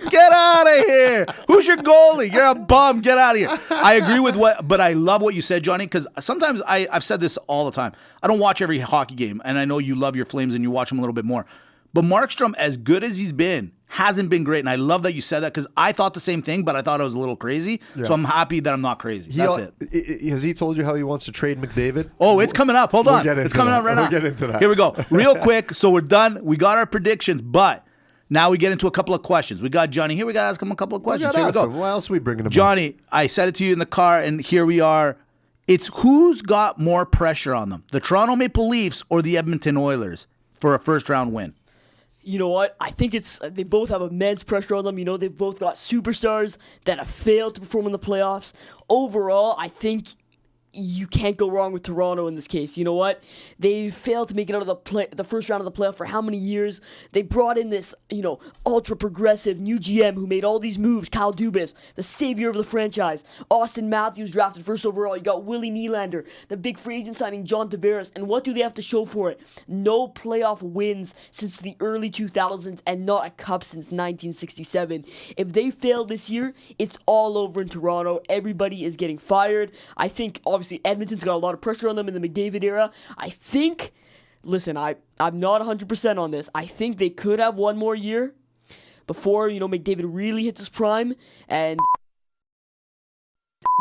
Get out of here. Who's your goalie? You're a bum. Get out of here. I agree with but I love what you said, Johnny, because sometimes I've said this all the time. I don't watch every hockey game, and I know you love your Flames and you watch them a little bit more. But Markstrom, as good as he's been, hasn't been great. And I love that you said that because I thought the same thing, but I thought it was a little crazy. Yeah. So I'm happy that I'm not crazy. That's it. Has he told you how he wants to trade McDavid? Oh, it's coming up. Hold on. It's coming up right now. We'll get into that. Here we go. Real quick. So we're done. We got our predictions, but now we get into a couple of questions. We got Johnny here. We got to ask him a couple of questions. Here we go. Why else are we bringing him Johnny, I said it to you in the car, and here we are. It's who's got more pressure on them, the Toronto Maple Leafs or the Edmonton Oilers for a first-round win? You know what? I think they both have immense pressure on them. They've both got superstars that have failed to perform in the playoffs. Overall, I think you can't go wrong with Toronto in this case. You know what? They failed to make it out of the first round of the playoff for how many years? They brought in this, ultra progressive new GM who made all these moves. Kyle Dubas, the savior of the franchise. Austin Matthews drafted first overall. You got Willie Nylander, the big free agent signing John Tavares. And what do they have to show for it? No playoff wins since the early 2000s and not a cup since 1967. If they fail this year, it's all over in Toronto. Everybody is getting fired. I think obviously Edmonton's got a lot of pressure on them in the McDavid era. I think, listen, I'm not 100% on this. I think they could have one more year before, McDavid really hits his prime and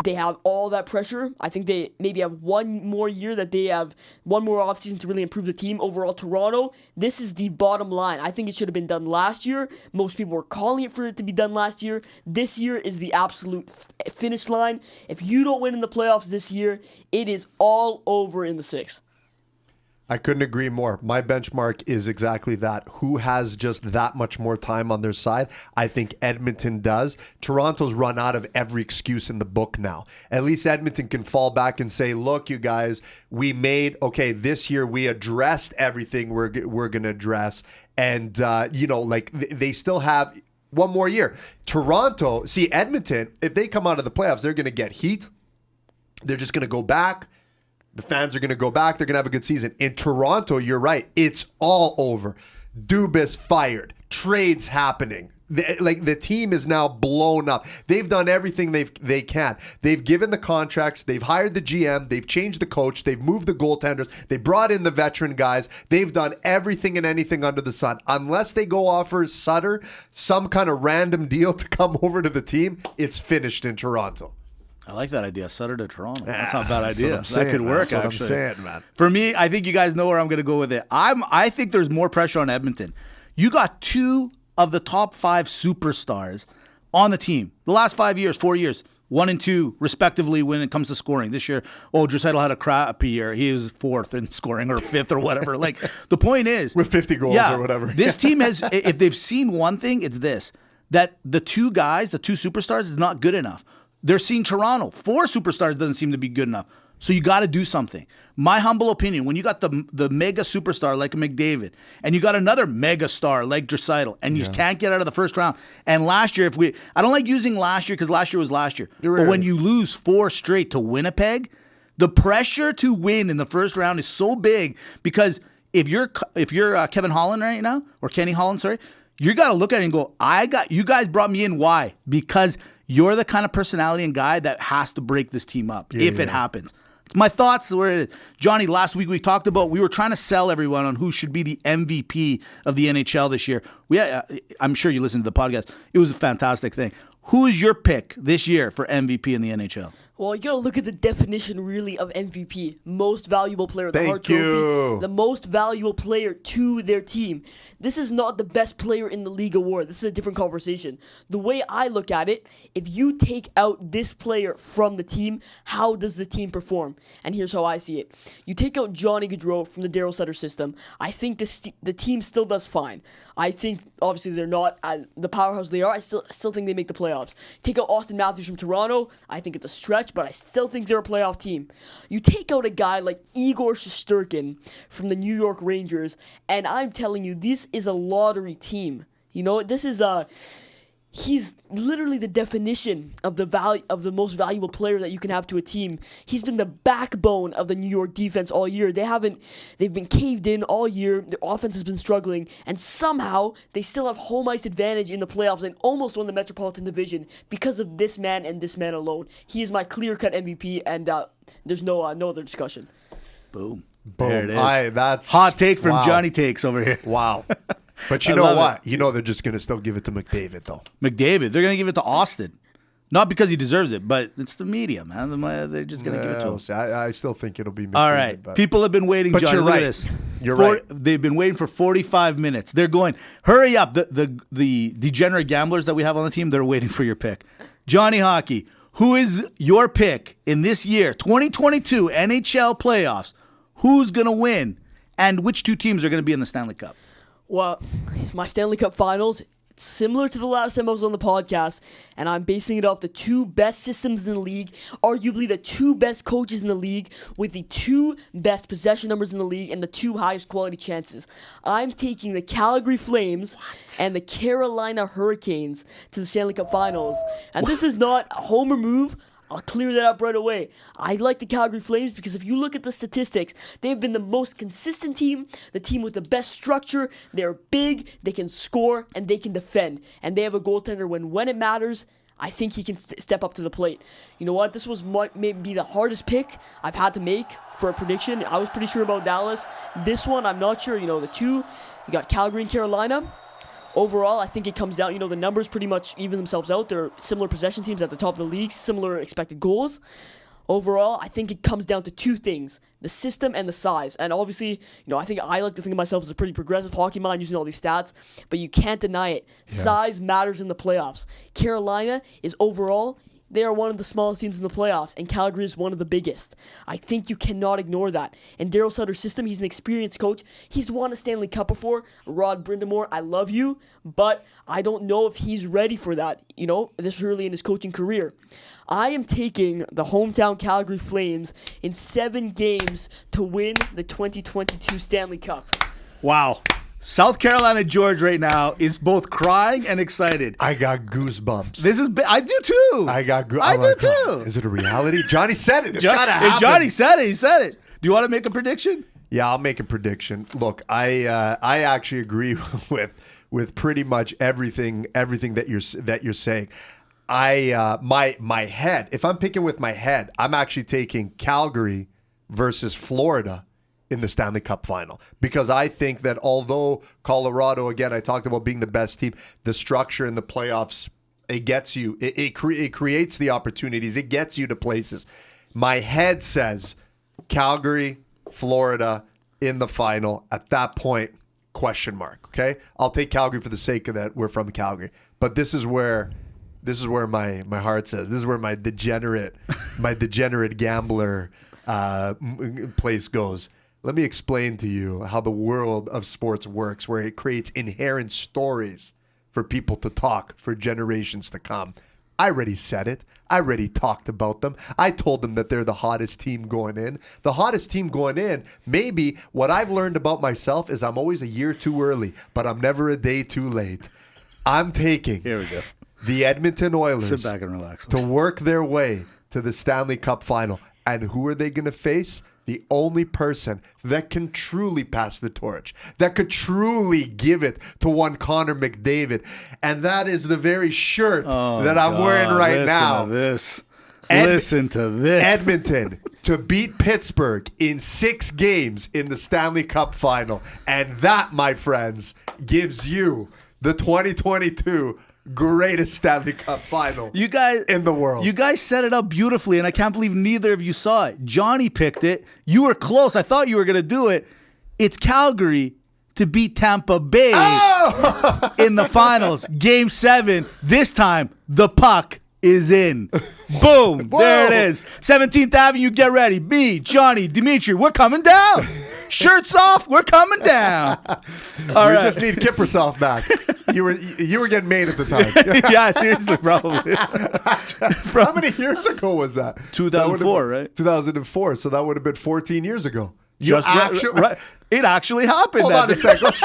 they have all that pressure. I think they maybe have one more year, that they have one more offseason to really improve the team. Overall, Toronto, this is the bottom line. I think it should have been done last year. Most people were calling it for it to be done last year. This year is the absolute finish line. If you don't win in the playoffs this year, it is all over in the 6. I couldn't agree more. My benchmark is exactly that. Who has just that much more time on their side? I think Edmonton does. Toronto's run out of every excuse in the book now. At least Edmonton can fall back and say, look, you guys, this year we addressed everything we're going to address. And, they still have one more year. Toronto, Edmonton, if they come out of the playoffs, they're going to get heat. They're just going to go back. The fans are going to go back. They're going to have a good season. In Toronto, you're right. It's all over. Dubas fired. Trades happening. The team is now blown up. They've done everything they can. They've given the contracts. They've hired the GM. They've changed the coach. They've moved the goaltenders. They brought in the veteran guys. They've done everything and anything under the sun. Unless they go offer Sutter some kind of random deal to come over to the team, it's finished in Toronto. I like that idea. Sutter to Toronto. That's not a bad idea. That could work, that's actually. what I'm saying, man. For me, I think you guys know where I'm going to go with it. I think there's more pressure on Edmonton. You got 2 of the top 5 superstars on the team. The last 4 years, 1 and 2, respectively, when it comes to scoring. This year, Draisaitl had a crappy year. He was 4th in scoring or 5th or whatever. The point is, with 50 goals or whatever. This team has, if they've seen one thing, it's this, that the 2 superstars is not good enough. They're seeing Toronto. 4 superstars doesn't seem to be good enough. So you got to do something. My humble opinion, when you got the mega superstar like a McDavid, and you got another mega star like Draisaitl, and you can't get out of the first round. And last year, I don't like using last year because last year was last year. But when you lose 4 straight to Winnipeg, The pressure to win in the first round is so big because if you're Kevin Holland right now, or Kenny Holland, sorry, you got to look at it and go, you guys brought me in. Why? Because you're the kind of personality and guy that has to break this team up if it happens. It's my thoughts where it is. Johnny, last week we talked about, we were trying to sell everyone on who should be the MVP of the NHL this year. I'm sure you listened to the podcast. It was a fantastic thing. Who is your pick this year for MVP in the NHL? Well, you gotta look at the definition really of MVP. Most valuable player, the Hart Thank you. Trophy, the most valuable player to their team. This is not the best player in the league award. This is a different conversation. The way I look at it, if you take out this player from the team, how does the team perform? And here's how I see it. You take out Johnny Gaudreau from the Daryl Sutter system, I think the team still does fine. I think, obviously, they're not as the powerhouse they are. I still think they make the playoffs. Take out Austin Matthews from Toronto, I think it's a stretch, but I still think they're a playoff team. You take out a guy like Igor Shesterkin from the New York Rangers, and I'm telling you, this is a lottery team. You know, this is he's literally the definition of the most valuable player that you can have to a team. He's been the backbone of the New York defense all year. They've been caved in all year. Their offense has been struggling, and somehow they still have home ice advantage in the playoffs and almost won the Metropolitan Division because of this man and this man alone. He is my clear-cut MVP, and there's no other discussion. Boom. Boom. There it is. That's hot take from wow. Johnny Takes over here. Wow. But you I know love what? it. You know they're just going to still give it to McDavid, though. McDavid, they're going to give it to Austin. Not because he deserves it, but it's the media, man. They're just going to give it to him. We'll see. I still think it'll be McDavid. All right. But People have been waiting, But Johnny. you're Look right. at this. You're right. They've been waiting for 45 minutes. They're going, hurry up. The degenerate gamblers that we have on the team, they're waiting for your pick. Johnny Hockey, who is your pick in this year, 2022 NHL playoffs? Who's going to win? And which two teams are going to be in the Stanley Cup? Well, my Stanley Cup Finals, it's similar to the last time I was on the podcast, and I'm basing it off the two best systems in the league, arguably the two best coaches in the league, with the two best possession numbers in the league and the two highest quality chances. I'm taking the Calgary Flames and the Carolina Hurricanes to the Stanley Cup Finals. And this is not a homer move. I'll clear that up right away. I like the Calgary Flames because if you look at the statistics, they've been the most consistent team, the team with the best structure. They're big, they can score, and they can defend. And they have a goaltender when it matters, I think he can step up to the plate. You know what? This was maybe the hardest pick I've had to make for a prediction. I was pretty sure about Dallas. This one, I'm not sure. You know, the two, you got Calgary and Carolina. Overall, I think it comes down, the numbers pretty much even themselves out. They're similar possession teams at the top of the league, similar expected goals. Overall, I think it comes down to two things, the system and the size. And obviously, I think I like to think of myself as a pretty progressive hockey mind using all these stats, but you can't deny it. Yeah. Size matters in the playoffs. Carolina is overall, they are one of the smallest teams in the playoffs, and Calgary is one of the biggest. I think you cannot ignore that. In Daryl Sutter's system, he's an experienced coach. He's won a Stanley Cup before. Rod Brindamore, I love you, but I don't know if he's ready for that, this early in his coaching career. I am taking the hometown Calgary Flames in 7 games to win the 2022 Stanley Cup. Wow. South Carolina George right now is both crying and excited. I got goosebumps. I do too. I got goosebumps. I do too. Is it a reality? Johnny said it. It's gotta happen. If Johnny said it, he said it. Do you want to make a prediction? Yeah, I'll make a prediction. Look, I actually agree with pretty much everything that you're saying. My head, if I'm picking with my head, I'm actually taking Calgary versus Florida in the Stanley Cup final, because I think that although Colorado, again, I talked about being the best team, the structure in the playoffs, it gets you, it creates the opportunities, it gets you to places. My head says Calgary, Florida in the final. At that point, question mark. Okay, I'll take Calgary for the sake of that. We're from Calgary, but this is where my heart says. This is where my degenerate gambler place goes. Let me explain to you how the world of sports works, where it creates inherent stories for people to talk for generations to come. I already said it. I already talked about them. I told them that they're the hottest team going in. The hottest team going in, maybe what I've learned about myself is I'm always a year too early, but I'm never a day too late. I'm taking Here we go. the Edmonton Oilers Sit back and relax. to work their way to the Stanley Cup final. And who are they going to face? The only person that can truly pass the torch, that could truly give it to one Connor McDavid. And that is the very shirt that I'm wearing right now. Listen to this. Edmonton to beat Pittsburgh in 6 games in the Stanley Cup final. And that, my friends, gives you the 2022 greatest Stanley Cup final in the world. You guys set it up beautifully, and I can't believe neither of you saw it. Johnny picked it. You were close. I thought you were going to do it. It's Calgary to beat Tampa Bay in the finals. Game 7. This time, the puck is in. Boom. There it is. 17th Avenue, get ready. Me, Johnny, Dimitri, we're coming down. Shirts off, we're coming down. All right. Just need Kiprasov back. You were getting made at the time. Yeah, seriously, probably. How many years ago was that? 2004, right? 2004. So that would have been 14 years ago. It actually happened. Hold on a sec. Let's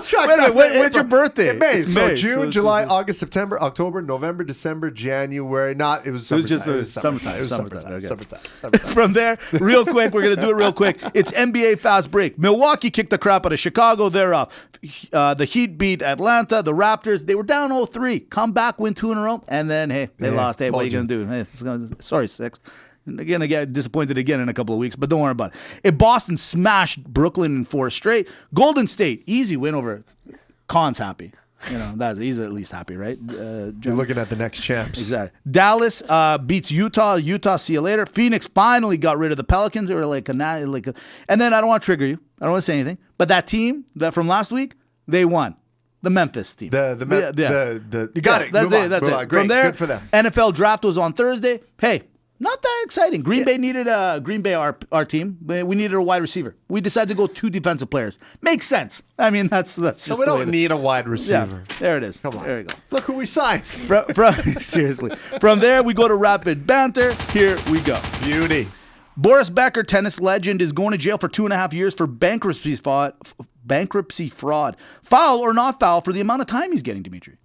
try. Wait a minute. When's your birthday? In May. It's So May. June, July, August, September, October, November, December, January. It was summertime. Summertime. It was Summertime. Okay. Summertime. From there, real quick, we're going to do it real quick. It's NBA fast break. Milwaukee kicked the crap out of Chicago. They're off. The Heat beat Atlanta. The Raptors, they were down 0-3. Come back, win 2 in a row. And then, hey, they lost. Hey, what are you going to do? Hey, sorry, 6. Again, I get disappointed again in a couple of weeks, but don't worry about it. Boston smashed Brooklyn in 4 straight. Golden State, easy win over. Khan's happy. He's at least happy, right? You're looking at the next champs. Exactly. Dallas beats Utah. Utah, see you later. Phoenix finally got rid of the Pelicans. They were and then I don't want to trigger you. I don't want to say anything, but that team that from last week, they won. The Memphis team. You got it. That's it. That's it. Great. From there, Good for them. NFL draft was on Thursday. Hey, not that exciting. Green Bay needed our team. We needed a wide receiver. We decided to go 2 defensive players. Makes sense. I mean, that's just so we don't need a wide receiver. Yeah, there it is. Come on. There you go. Look who we signed. Seriously. From there, we go to rapid banter. Here we go. Beauty. Boris Becker, tennis legend, is going to jail for 2.5 years for bankruptcy fraud. Foul or not foul for the amount of time he's getting, Dimitri?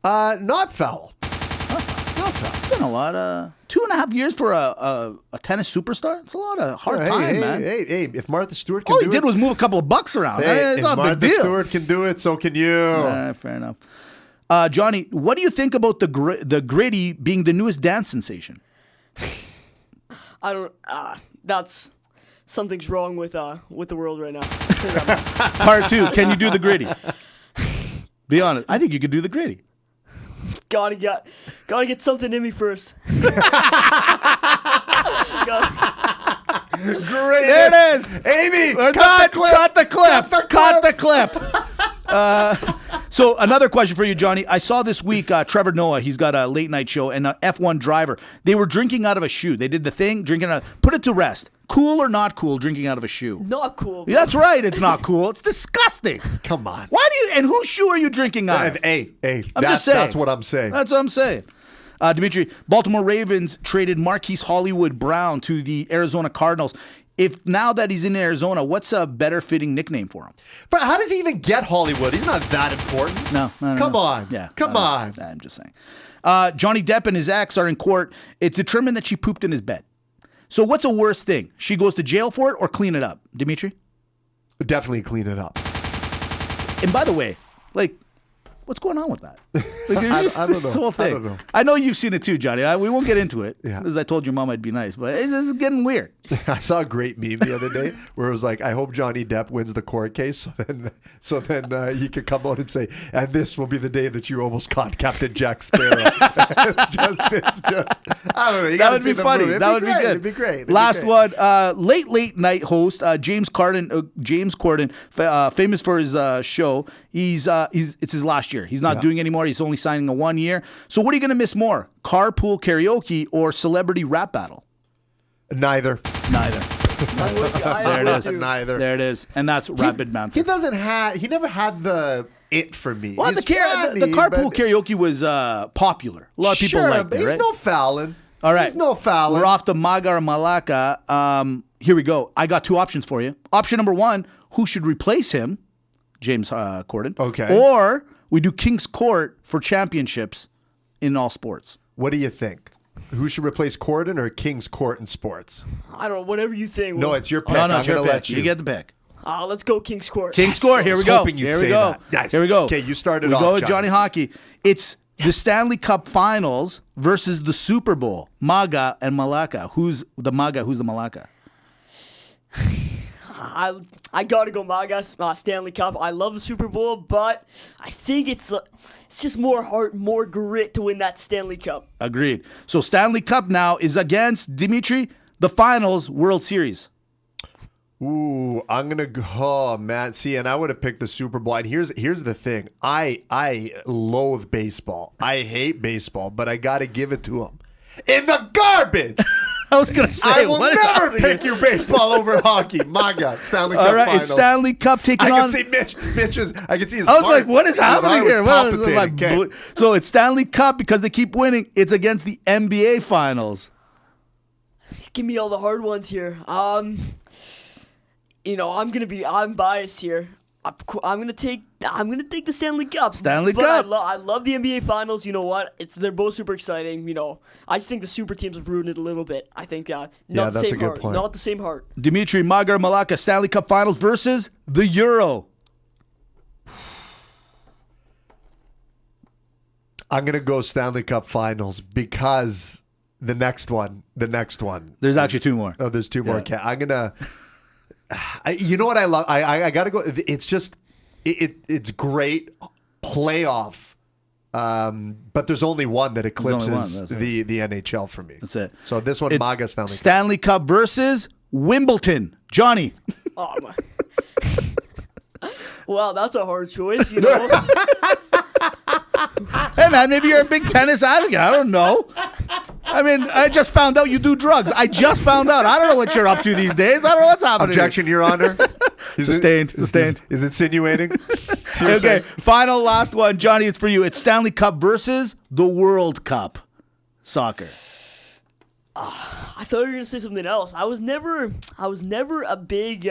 Not foul. It's been a lot of 2.5 years for a tennis superstar. It's a lot of hard time, man. Hey, if Martha Stewart can all do he did was move a couple of bucks around. It's not a big deal. If Martha Stewart can do it, so can you. Fair enough. Johnny, what do you think about the Gritty being the newest dance sensation? I don't. That's something's wrong with the world right now. Part 2. Can you do the Gritty? Be honest. I think you could do the Gritty. Gotta get something in me first. Great. There it is. Amy, cut the clip. So another question for you, Johnny. I saw this week Trevor Noah. He's got a late night show, and an F1 driver. They were drinking out of a shoe. They did the thing, put it to rest. Cool or not cool, drinking out of a shoe? Not cool. Yeah, that's right. It's not cool. It's disgusting. Come on. Why do you? And whose shoe are you drinking out of? Just saying. That's what I'm saying. That's what I'm saying. Dimitri, Baltimore Ravens traded Marquise Hollywood Brown to the Arizona Cardinals. If now that he's in Arizona, what's a better fitting nickname for him? But how does he even get Hollywood? He's not that important. No. Come on. Yeah. Come on. I'm just saying. Johnny Depp and his ex are in court. It's determined that she pooped in his bed. So what's a worse thing? She goes to jail for it or clean it up? Dimitri? Definitely clean it up. And by the way, what's going on with that? I don't This know. whole thing. I don't know. I know you've seen it too, Johnny. We won't get into it. Yeah. Because I told your mom I'd be nice. But this is getting weird. I saw a great meme the other day where it was like, I hope Johnny Depp wins the court case so then he could come out and say, and this will be the day that you almost caught Captain Jack Sparrow. it's just, I don't know. You That would be funny. That would be good. It'd be great. Last one, late night host, James Corden, famous for his show. It's his last year. He's not doing anymore. He's only signing a 1 year. So what are you going to miss more? Carpool karaoke or celebrity rap battle? Neither. There it is. Neither. There it is. And that's rapid banter. He never had the it for me. Well, the carpool karaoke was popular. A lot of people liked it, right? He's no fouling. All right. There's no fouling. We're off to Maga or Malaka. Here we go. I got 2 options for you. Option number 1, who should replace him? James Corden. Okay. Or we do King's Court for championships in all sports. What do you think? Who should replace Corden or King's Court in sports? I don't know, whatever you think. No, it's your pick. No, I'm it's your going to pick. let you. You get the pick. Let's go King's Court. King's Court. Here we go. hoping you'd Here we say go. that. Nice. Here we go. Okay, you started we off, go with Johnny. Johnny Hockey. It's the Stanley Cup Finals versus the Super Bowl. Maga and Malacca. Who's the Maga? Who's the Malacca? I gotta go Maga, Stanley Cup. I love the Super Bowl, but I think it's just more heart, more grit to win that Stanley Cup. Agreed. So Stanley Cup now is against Dimitri, the Finals World Series. Ooh, I'm gonna go. Oh man, see, and I would have picked the Super Bowl. And here's the thing: I loathe baseball. I hate baseball, but I got to give it to him in the garbage. I was gonna say, I will what is never happening pick here? you baseball over hockey. My God, Stanley Cup All right, Finals. it's Stanley Cup taking I on. can see Mitch is. I can see his. I was heart. like, what is His heart happening was here? What is it palpitating. like? Okay. So it's Stanley Cup because they keep winning. It's against the NBA Finals. Just give me all the hard ones here. I'm biased here. I'm gonna take the Stanley Cup. Stanley but Cup. I love the NBA Finals. You know what? They're both super exciting. You know, I just think the super teams have ruined it a little bit. I think not the that's same a good heart. point. Not the same heart. Dimitri, Maga, Malacca, Stanley Cup Finals versus the Euro. I'm gonna go Stanley Cup Finals because the next one. There's actually two more. Oh, there's two more. Yeah. Okay, I'm gonna. You know what I love? I gotta go. It's just it's great playoff, but there's only one that eclipses only one, that's it. the NHL for me. That's it. So this one, It's Maga Stanley Cup. Stanley Cup versus Wimbledon. Johnny. Oh my. Well, that's a hard choice. You know. Hey man, maybe you're a big tennis advocate. I don't know. I mean, I just found out you do drugs. I just found out. I don't know what you're up to these days. I don't know what's happening. Objection, Your Honor. Sustained. Is insinuating? Okay, final last one. Johnny, it's for you. It's Stanley Cup versus the World Cup. Soccer. I thought you were gonna say something else. I was never a big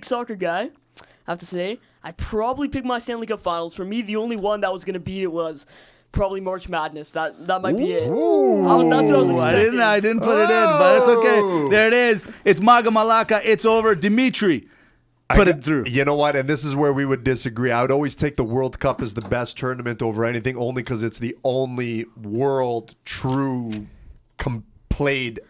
soccer guy. I have to say, I'd probably pick my Stanley Cup Finals. For me, the only one that was gonna beat it was probably March Madness. That might be it. That's what I was expecting. I didn't put it in, but it's okay. There it is. It's Maga Malacca. It's over. Dimitri, put it through. You know what? And this is where we would disagree. I would always take the World Cup as the best tournament over anything, only because it's the only world true played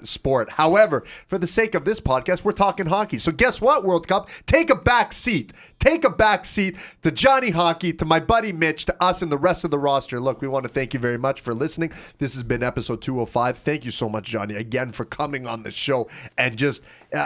sport. However, for the sake of this podcast, we're talking hockey. So guess what, World Cup? Take a back seat. Take a back seat to Johnny Hockey, to my buddy Mitch, to us and the rest of the roster. Look, we want to thank you very much for listening. This has been episode 205. Thank you so much, Johnny, again for coming on the show and just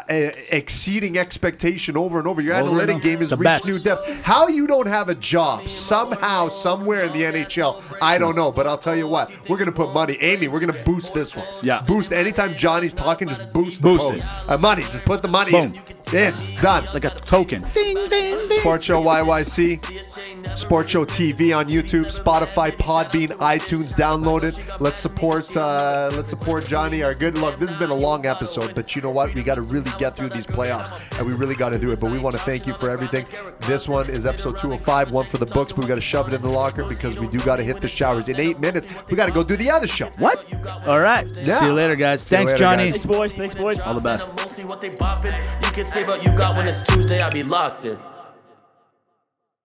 exceeding expectation over and over. Your analytic game has The reached best. new depth. How you don't have a job somehow, somewhere in the NHL, I don't know. But I'll tell you what, we're going to put money. Amy, we're going to boost this one. Yeah. Boost. Anytime Johnny's talking, just boost Boost the post. Money. Just put the money Boom. in. Done. Like a token. Ding, ding, ding. Sports Show YYC. Sports Show TV on YouTube, Spotify, Podbean, iTunes. Download it. Let's support Johnny. Our good luck. This has been a long episode, but you know what? We got to really get through these playoffs, and we really got to do it. But we want to thank you for everything. This one is episode 205, one for the books, but we got to shove it in the locker because we do got to hit the showers. In 8 minutes, we got to go do the other show. What? All right. Yeah. See you later, guys. See you Thanks, later, Johnny. guys. Thanks, boys. All the best. Mostly what they bopping. You can say what you got when it's Tuesday. I be locked in.